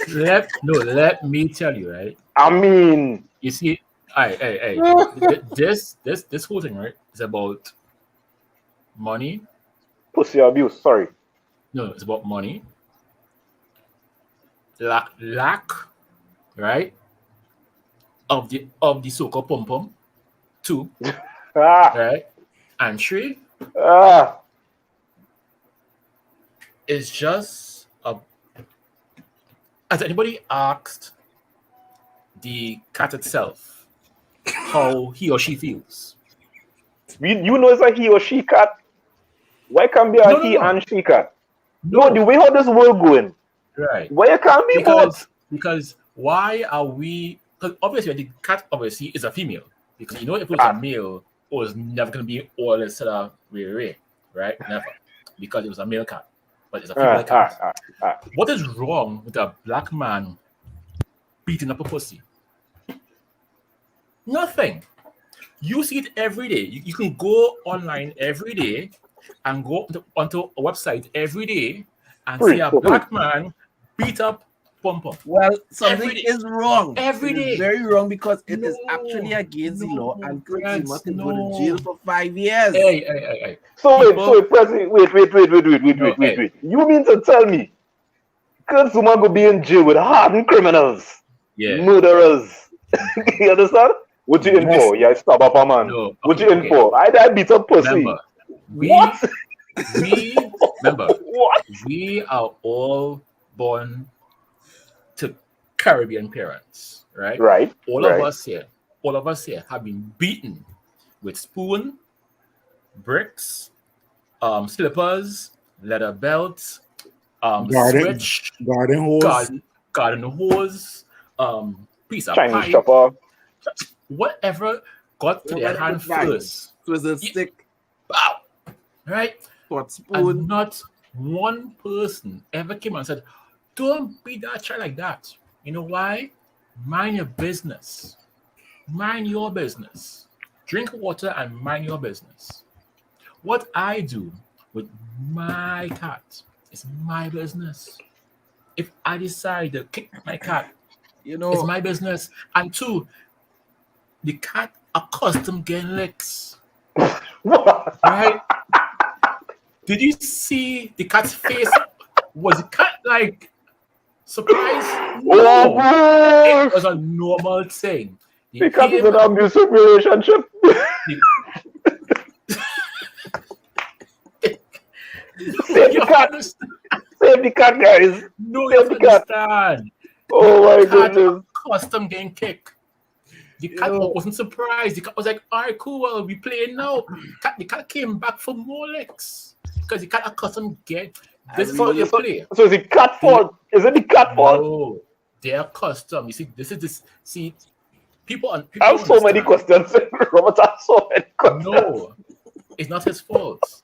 Let me tell you, right? I mean, you see, hey, this whole thing, right, is about money. Pussy abuse. Sorry. No, it's about money. Lack, right, of the so-called pom pom. 2, right, and 3 is just a. Has anybody asked the cat itself how he or she feels? You know it's a he or she cat. Why can't be a he and she cat? No, the way how this world going. Right. Why you can't be both? Because why are we? Because obviously the cat obviously is a female. Because you know if it was a male, it was never gonna be all this sort of way, right? Never. Because it was a male cat. But it's a female cat. What is wrong with a black man beating up a pussy? Nothing. You see it every day. You can go online every day and go onto a website every day and see a black man beat up pom pom. Well, something is wrong. Every day. It's very wrong because it is actually against the law and Zuma can go to jail for 5 years. Hey. So wait, President, wait. You mean to tell me Kurt Zuma go be in jail with hardened criminals, murderers? You understand? What you in for? Yeah, stab up a man. No, what you in for? I beat up pussy. Remember, what? We are all born to Caribbean parents, right? Right. All of us here have been beaten with spoon, bricks, slippers, leather belts, switch, garden hose, piece of Chinese pipe, chopper, whatever got to their hand first. Twisted stick, Bow, right? pot spoon. And not one person ever came and said, "Don't beat that child like that." You know why? Mind your business. Mind your business. Drink water and mind your business. What I do with my cat is my business. If I decide to kick my cat, it's my business. And 2, the cat accustomed getting licks. Right? Did you see the cat's face? Was the cat like surprised? No. It was a normal thing. The cat is an abusive relationship. Save the cat. Save the cat, guys. No, you understand. Oh my goodness. Accustomed getting kicked. The cat wasn't surprised. The cat was like, all right, cool, well, we playing now. The cat came back for more licks. Because the cat accustomed get this is how you play. So is it cat fault? Is it the cat fault? No, they are custom. You see, people I have so many questions. Robert has so many questions. No, it's not his fault.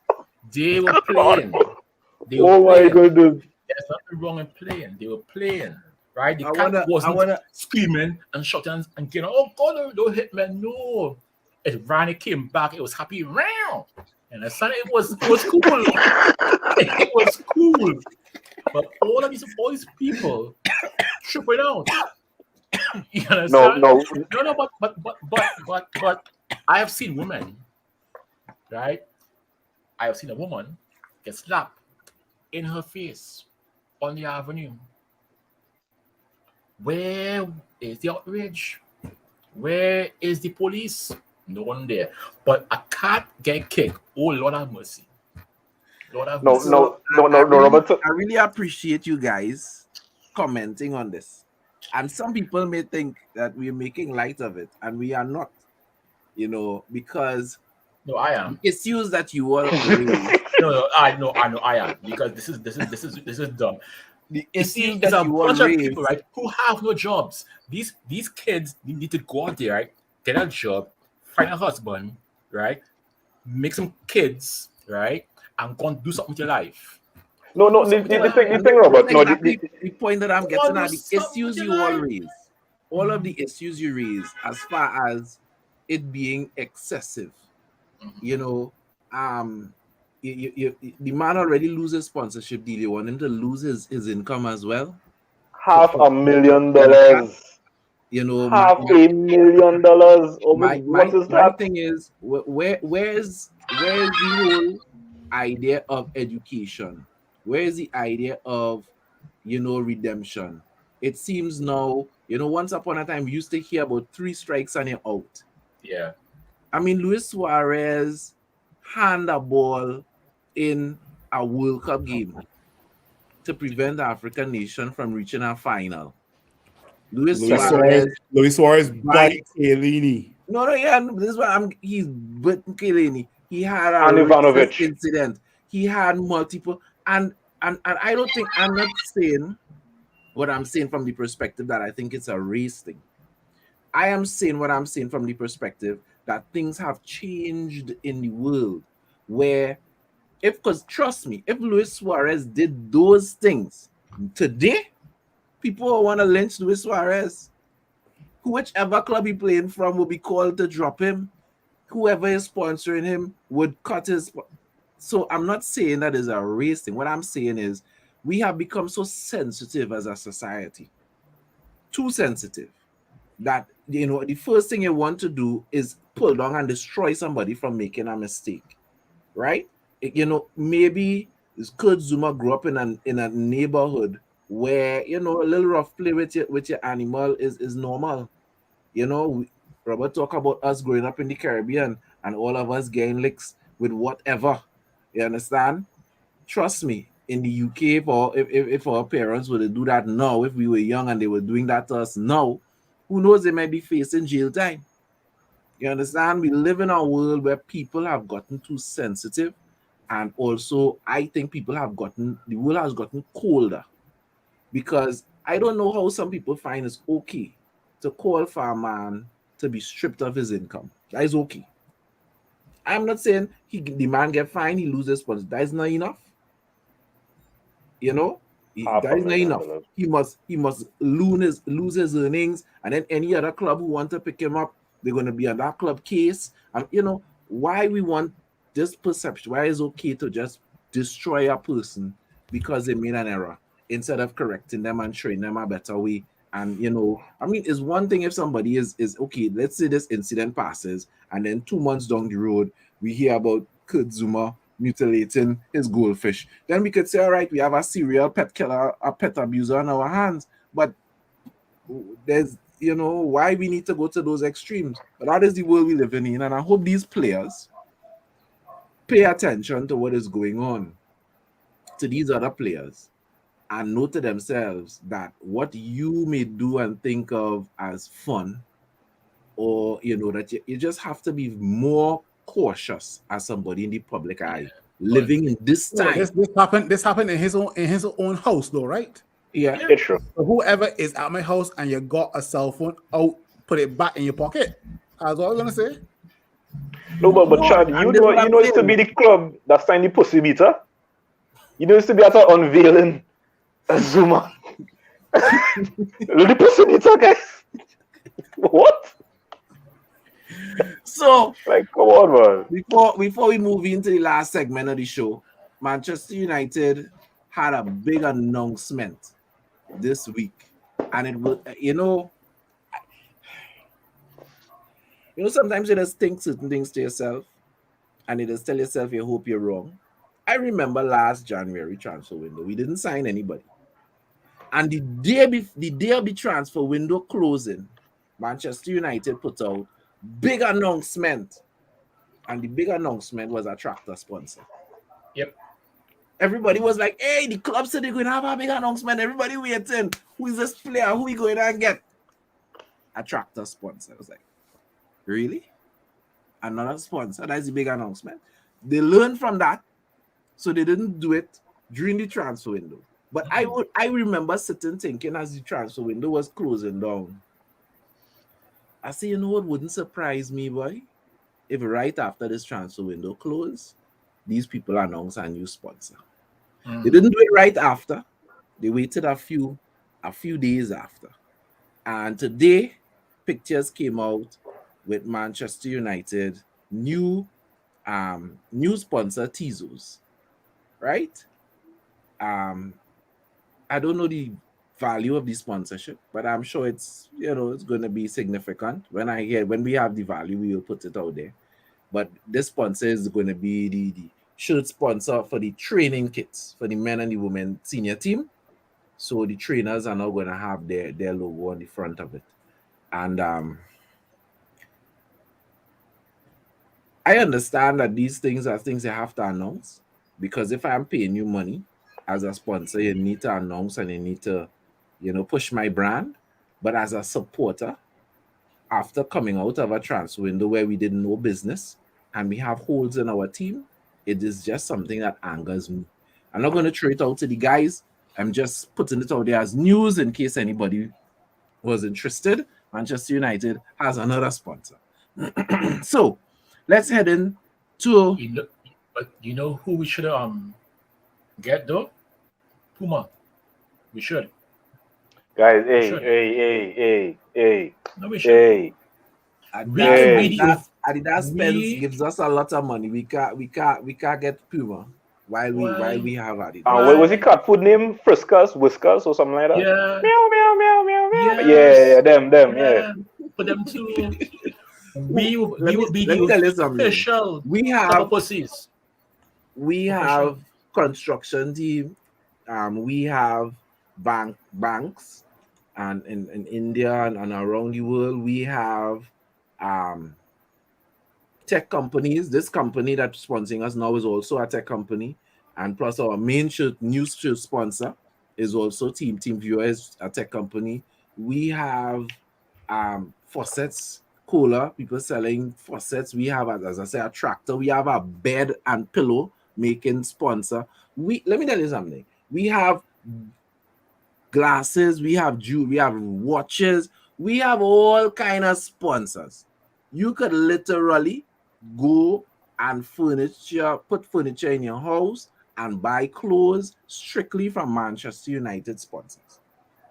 They were playing. My goodness. There's nothing wrong in playing. They were playing. Right? The cat wasn't screaming and shouting and getting, oh God, don't hit me. No. It came back, it was happy. And I said it was cool. It was cool. But all these people tripping out. You understand? No, but I have seen women, right? I have seen a woman get slapped in her face on the avenue. Where is the outrage? Where is the police? No one there. But a cat get kicked. Oh, Lord have mercy. Lord have mercy. No, Robert. I really appreciate you guys commenting on this. And some people may think that we're making light of it, and we are not. Because no, I am. Issues that you all I know, I am. Because this is dumb. The issues that a bunch of people, right, who have no jobs. These kids need to go out there, right, get a job, find a husband, right, make some kids, right, and go and do something with your life. No, the thing, Robert. No, the point that I'm getting at, the issues you all raise all of the issues you raise as far as it being excessive, you know, the man already loses sponsorship deal. You want him to lose his income as well. $500,000. You know, $500,000. What is my that? thing is, where's the whole idea of education? Where is the idea of, you know, redemption? It seems now, you know, once upon a time, we used to hear about 3 strikes and you're out. Yeah. I mean, Luis Suarez hand a ball in a World Cup game to prevent the African nation from reaching a final. Luis Suarez bite Chiellini. No, yeah, this is why he's bitten Chiellini. He had a And racist Ivanovic. incident. He had multiple, and I don't think, I'm not saying what I'm saying from the perspective that I think it's a race thing. I am saying what I'm saying from the perspective that things have changed in the world where, because trust me, if Luis Suarez did those things today, people want to lynch Luis Suarez. Whichever club he playing from will be called to drop him. Whoever is sponsoring him would cut his. So I'm not saying that is a race thing. What I'm saying is we have become so sensitive as a society, too sensitive, that, you know, the first thing you want to do is pull down and destroy somebody from making a mistake, right? You know, maybe Kurt Zuma grew up in a neighborhood where, you know, a little rough play with your animal is normal. You know, Robert talk about us growing up in the Caribbean and all of us getting licks with whatever. You understand? Trust me, in the UK, if our parents were to do that now, if we were young and they were doing that to us now, who knows, they might be facing jail time. You understand? We live in a world where people have gotten too sensitive, and also I think the world has gotten colder, because I don't know how some people find it's okay to call for a man to be stripped of his income. That is okay. I'm not saying the man get fined, he loses funds. That is not enough. You know, that is not enough. He must lose his earnings, and then any other club who want to pick him up, they're going to be on that club case. And you know why we want this perception? Why it's okay to just destroy a person because they made an error instead of correcting them and showing them a better way? And you know, I mean, it's one thing if somebody is okay. Let's say this incident passes, and then 2 months down the road, we hear about Kurt Zuma mutilating his goldfish. Then we could say, all right, we have a serial pet killer, a pet abuser on our hands. But there's, you know, why we need to go to those extremes. But that is the world we live in, and I hope these players pay attention to what is going on to these other players and know to themselves that what you may do and think of as fun, or you know, that you just have to be more cautious as somebody in the public eye, living in this time. This happened in his own house, though, right? Yeah, it's true. So whoever is at my house and you got a cell phone out, put it back in your pocket. That's what I was gonna say. No, but Chad, you know it's to be the club that signed the pussy beater. You know it's to be at an unveiling Zuma. The pussy beater, guys. What? So, like, come on, man. Before we move into the last segment of the show, Manchester United had a big announcement this week, and it will, you know, sometimes you just think certain things to yourself, and you just tell yourself you hope you're wrong. I remember last January transfer window, we didn't sign anybody, and the day of the transfer window closing, Manchester United put out big announcement, and the big announcement was a tractor sponsor. Yep. Everybody was like, hey, the club said they're going to have a big announcement. Everybody waiting. Who is this player? Who we going to get? A tractor sponsor. I was like, really? Another sponsor? That's the big announcement. They learned from that, so they didn't do it during the transfer window. But I remember sitting thinking as the transfer window was closing down, I say, you know what wouldn't surprise me, boy? If right after this transfer window closed, these people announce a new sponsor. They didn't do it right after. They waited a few days after. And today, pictures came out with Manchester United new sponsor Tezos, right? I don't know the value of the sponsorship, but I'm sure it's it's going to be significant. When we have the value, we will put it out there. But this sponsor is going to be the shirt sponsor for the training kits for the men and the women senior team. So the trainers are now going to have their logo on the front of it. And I understand that these things are things you have to announce, because if I'm paying you money as a sponsor, you need to announce and you need to, push my brand. But as a supporter, after coming out of a transfer window where we did no business and we have holes in our team, it is just something that angers me. I'm not going to throw it out to the guys. I'm just putting it out there as news in case anybody was interested. Manchester United has another sponsor. So let's head in to. But you know who we should get though? Puma. We should. Guys, No, we should. Adidas spends gives us a lot of money. We can't get Puma while we have Adidas. What was the cat food name? Friskas, Whiskas, or something like that? Yeah. Meow, meow, meow, meow, meow. Yes. Yeah, them. For them too. We will be the official pussies. We have construction team. We have banks, and in India and around the world, we have tech companies. This company that's sponsoring us now is also a tech company, and plus our main news shirt sponsor is also TeamViewer, is a tech company. We have faucets, Cola, people selling faucets. We have, as I say, a tractor. We have a bed and pillow making sponsor. Let me tell you something. We have glasses, we have jewelry, we have watches, we have all kind of sponsors. You could literally go and put furniture in your house and buy clothes strictly from Manchester United sponsors.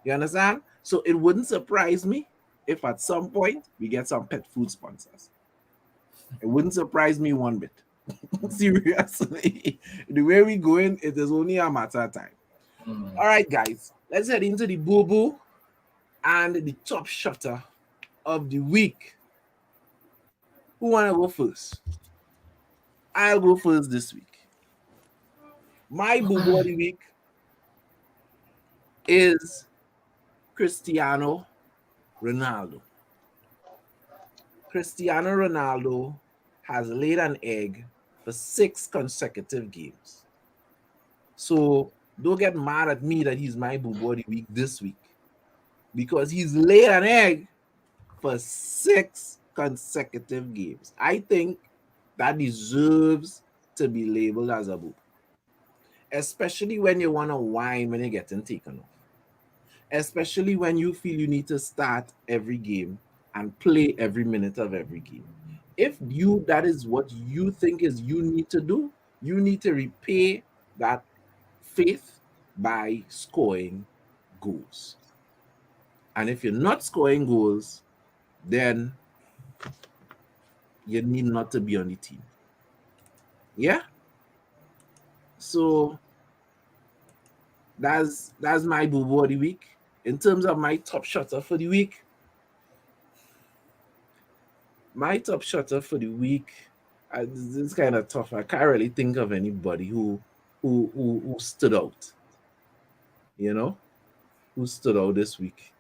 You understand? So it wouldn't surprise me if at some point we get some pet food sponsors. It wouldn't surprise me one bit. Seriously. The way we going, it is only a matter of time. All right, guys. Let's head into the Booboo and the Top Shotta of the week. Who want to go first? I'll go first this week. My Booboo of the week is Cristiano Ronaldo. Cristiano Ronaldo has laid an egg for 6 consecutive games. So don't get mad at me that he's my Booboo of the week this week, because he's laid an egg for 6 consecutive games. I think that deserves to be labeled as a boo, especially when you want to whine when you're getting taken off, especially when you feel you need to start every game and play every minute of every game. If that is what you think is you need to do, you need to repay that faith by scoring goals. And if you're not scoring goals, then you need not to be on the team. Yeah? So that's my Booboo of the week. In terms of my Top Shotta for the week, this is kind of tough. I can't really think of anybody who stood out, who stood out this week.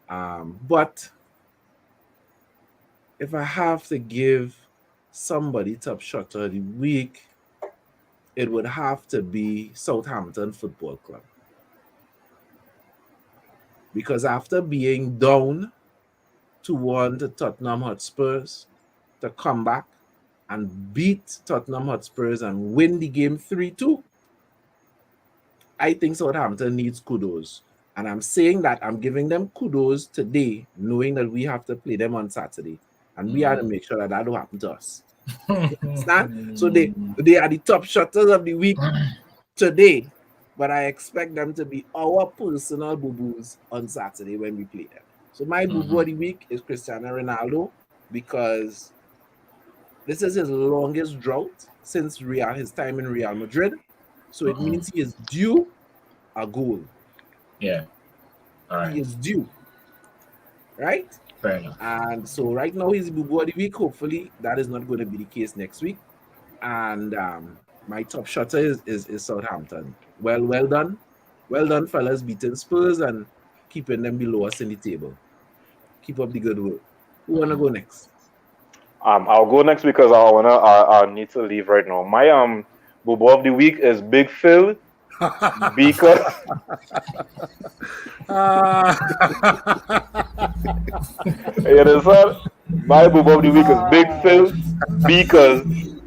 But if I have to give somebody Top Shotta of the week, it would have to be Southampton Football Club. Because after being down 2-1 to Tottenham Hotspurs, to come back and beat Tottenham Hotspurs and win the game 3-2, I think Southampton needs kudos. And I'm saying that I'm giving them kudos today, knowing that we have to play them on Saturday. And we have to make sure that don't happen to us. Understand? So they are the Top Shotters of the week today. But I expect them to be our personal boo-boos on Saturday when we play them. So my Booboo of the week is Cristiano Ronaldo because this is his longest drought since his time in Real Madrid. So it means he is due a goal. Yeah. All right. He is due. Right? Fair enough. And so right now he's Booboo of the week. Hopefully that is not going to be the case next week. And my top shotter is Southampton. Well done. Well done, fellas, beating Spurs and keeping them below us in the table. Keep up the good work. Who wanna go next? I'll go next because I need to leave right now. My Booboo of the week is Big Phil because you understand? My Booboo of the week is Big Phil because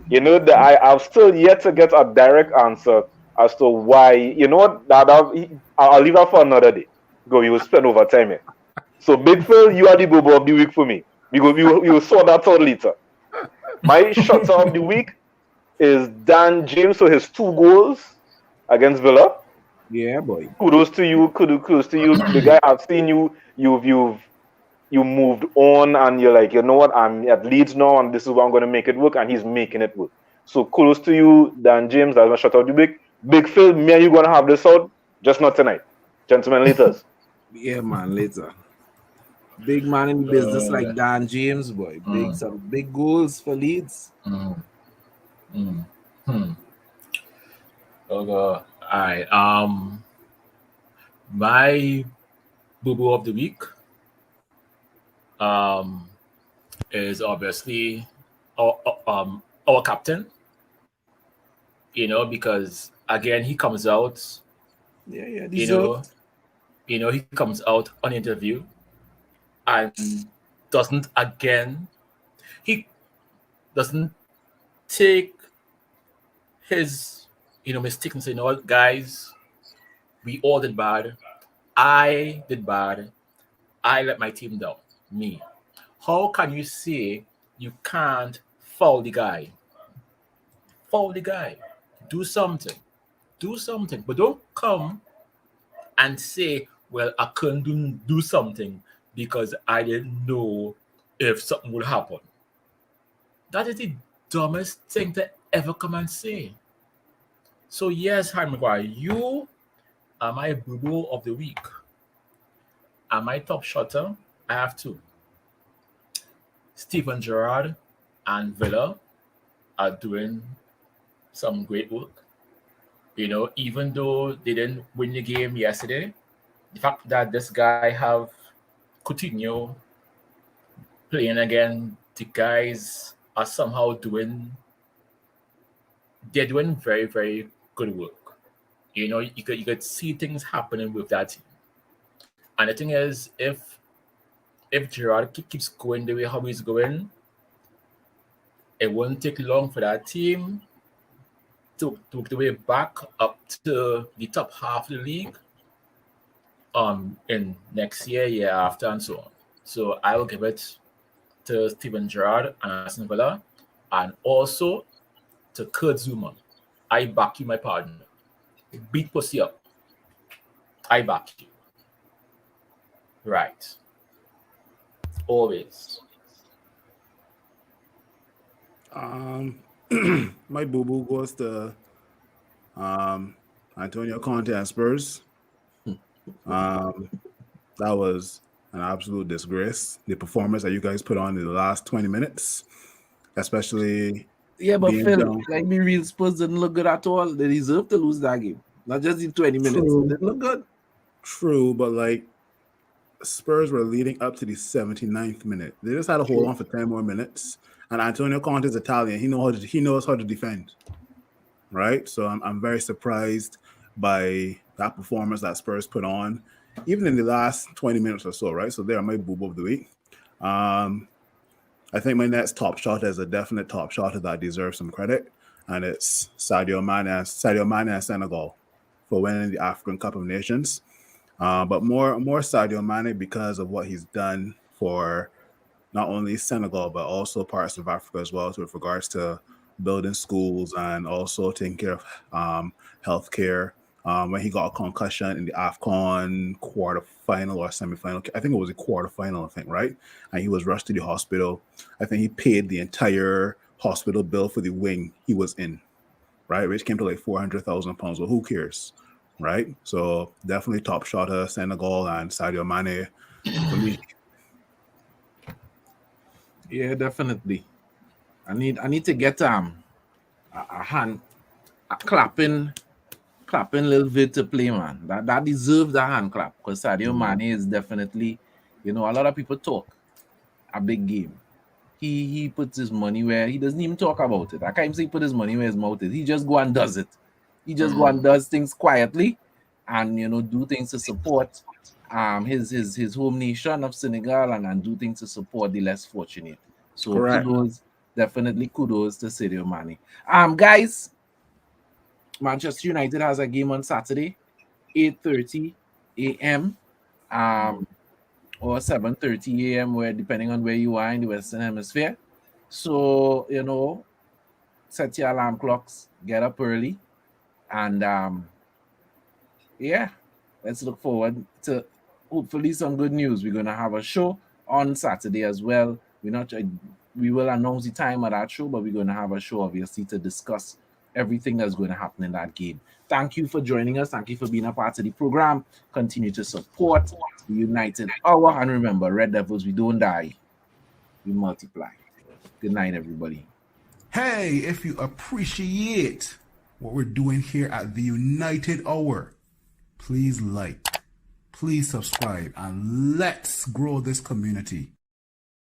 you know that I've still yet to get a direct answer as to why. You know what? I'll leave that for another day. Go, we will spend over time here. So Big Phil, you are the Booboo of the week for me. We will sort that out later. My shotter of the week is Dan James for his 2 goals against Villa. Yeah, boy. Kudos to you. Kudos to you. The guy, I've seen you. You moved on, and you're like, you know what? I'm at Leeds now, and this is what I'm going to make it work, and he's making it work. So kudos to you, Dan James. That's my shotter of the week. Big Phil, me and you going to have this out, just not tonight, gentlemen. Later. Yeah, man. Later. Big man in the business like Dan James, boy. Some big goals for Leeds. Okay. All right. My Booboo of the week is obviously our captain. You know, because again he comes out. Yeah. He comes out on interview and he doesn't take his mistakes and say, you know what, guys, we all did bad. I did bad. I let my team down. Me. How can you say you can't foul the guy? Foul the guy. Do something. But don't come and say, well, I couldn't do something because I didn't know if something would happen. That is the dumbest thing to ever come and say. So yes, Harry Maguire, you are my Booboo of the week. And my top shotter, I have 2. Steven Gerrard and Villa are doing some great work. You know, even though they didn't win the game yesterday, the fact that this guy have Coutinho playing again, the guys are somehow doing very, very good work. You know, you could see things happening with that team. And the thing is, if Gerrard keeps going the way how he's going, it won't take long for that team to work the way back up to the top half of the league in next year after, and so on. So I will give it to Steven Gerrard and Aston Villa, and also to Kurt Zuma. I back you, my partner. Beat pussy up. I back you. Right. Always. My Booboo goes to Antonio Conte and Spurs. That was an absolute disgrace. The performance that you guys put on in the last 20 minutes, especially. Yeah, but Phil, like me, real Spurs didn't look good at all. They deserve to lose that game. Not just in 20 minutes. They didn't look good. True, but like Spurs were leading up to the 79th minute. They just had to hold on for 10 more minutes. And Antonio Conte is Italian. He knows how to defend. Right? So I'm very surprised by that performance that Spurs put on, even in the last 20 minutes or so, right? So they are my Booboo of the week. I think my next top shot is a definite top shot that deserves some credit, and it's Sadio Mane and Senegal for winning the African Cup of Nations. But more Sadio Mane because of what he's done for not only Senegal but also parts of Africa as well, with regards to building schools and also taking care of healthcare when he got a concussion in the AFCON quarterfinal or semifinal. I think it was a quarterfinal, I think, right? And he was rushed to the hospital. I think he paid the entire hospital bill for the wing he was in, right? Which came to like £400,000. Well, who cares, right? So definitely Top Shotta, Senegal, and Sadio Mane for me. Yeah, definitely. I need to get a hand a clapping little bit to play, man. That deserves a hand clap because Sadio Mane is definitely, a lot of people talk a big game. He puts his money where he doesn't even talk about it. I can't even say he put his money where his mouth is. He just go and does it. He just go and does things quietly, and do things to support his home nation of Senegal, and do things to support the less fortunate. So Correct. definitely kudos to Sadio Mane. Guys, Manchester United has a game on Saturday, 8:30 a.m. Or 7:30 a.m. where depending on where you are in the Western Hemisphere. So, set your alarm clocks, get up early, and yeah, let's look forward to hopefully some good news. We're gonna have a show on Saturday as well. We will announce the time of that show, but we're gonna have a show obviously to discuss everything that's going to happen in that game. Thank you for joining us. Thank you for being a part of the program. Continue to support the United Hour. And remember, Red Devils, we don't die, we multiply. Good night, everybody. Hey, if you appreciate what we're doing here at the United Hour, please like, please subscribe, and let's grow this community.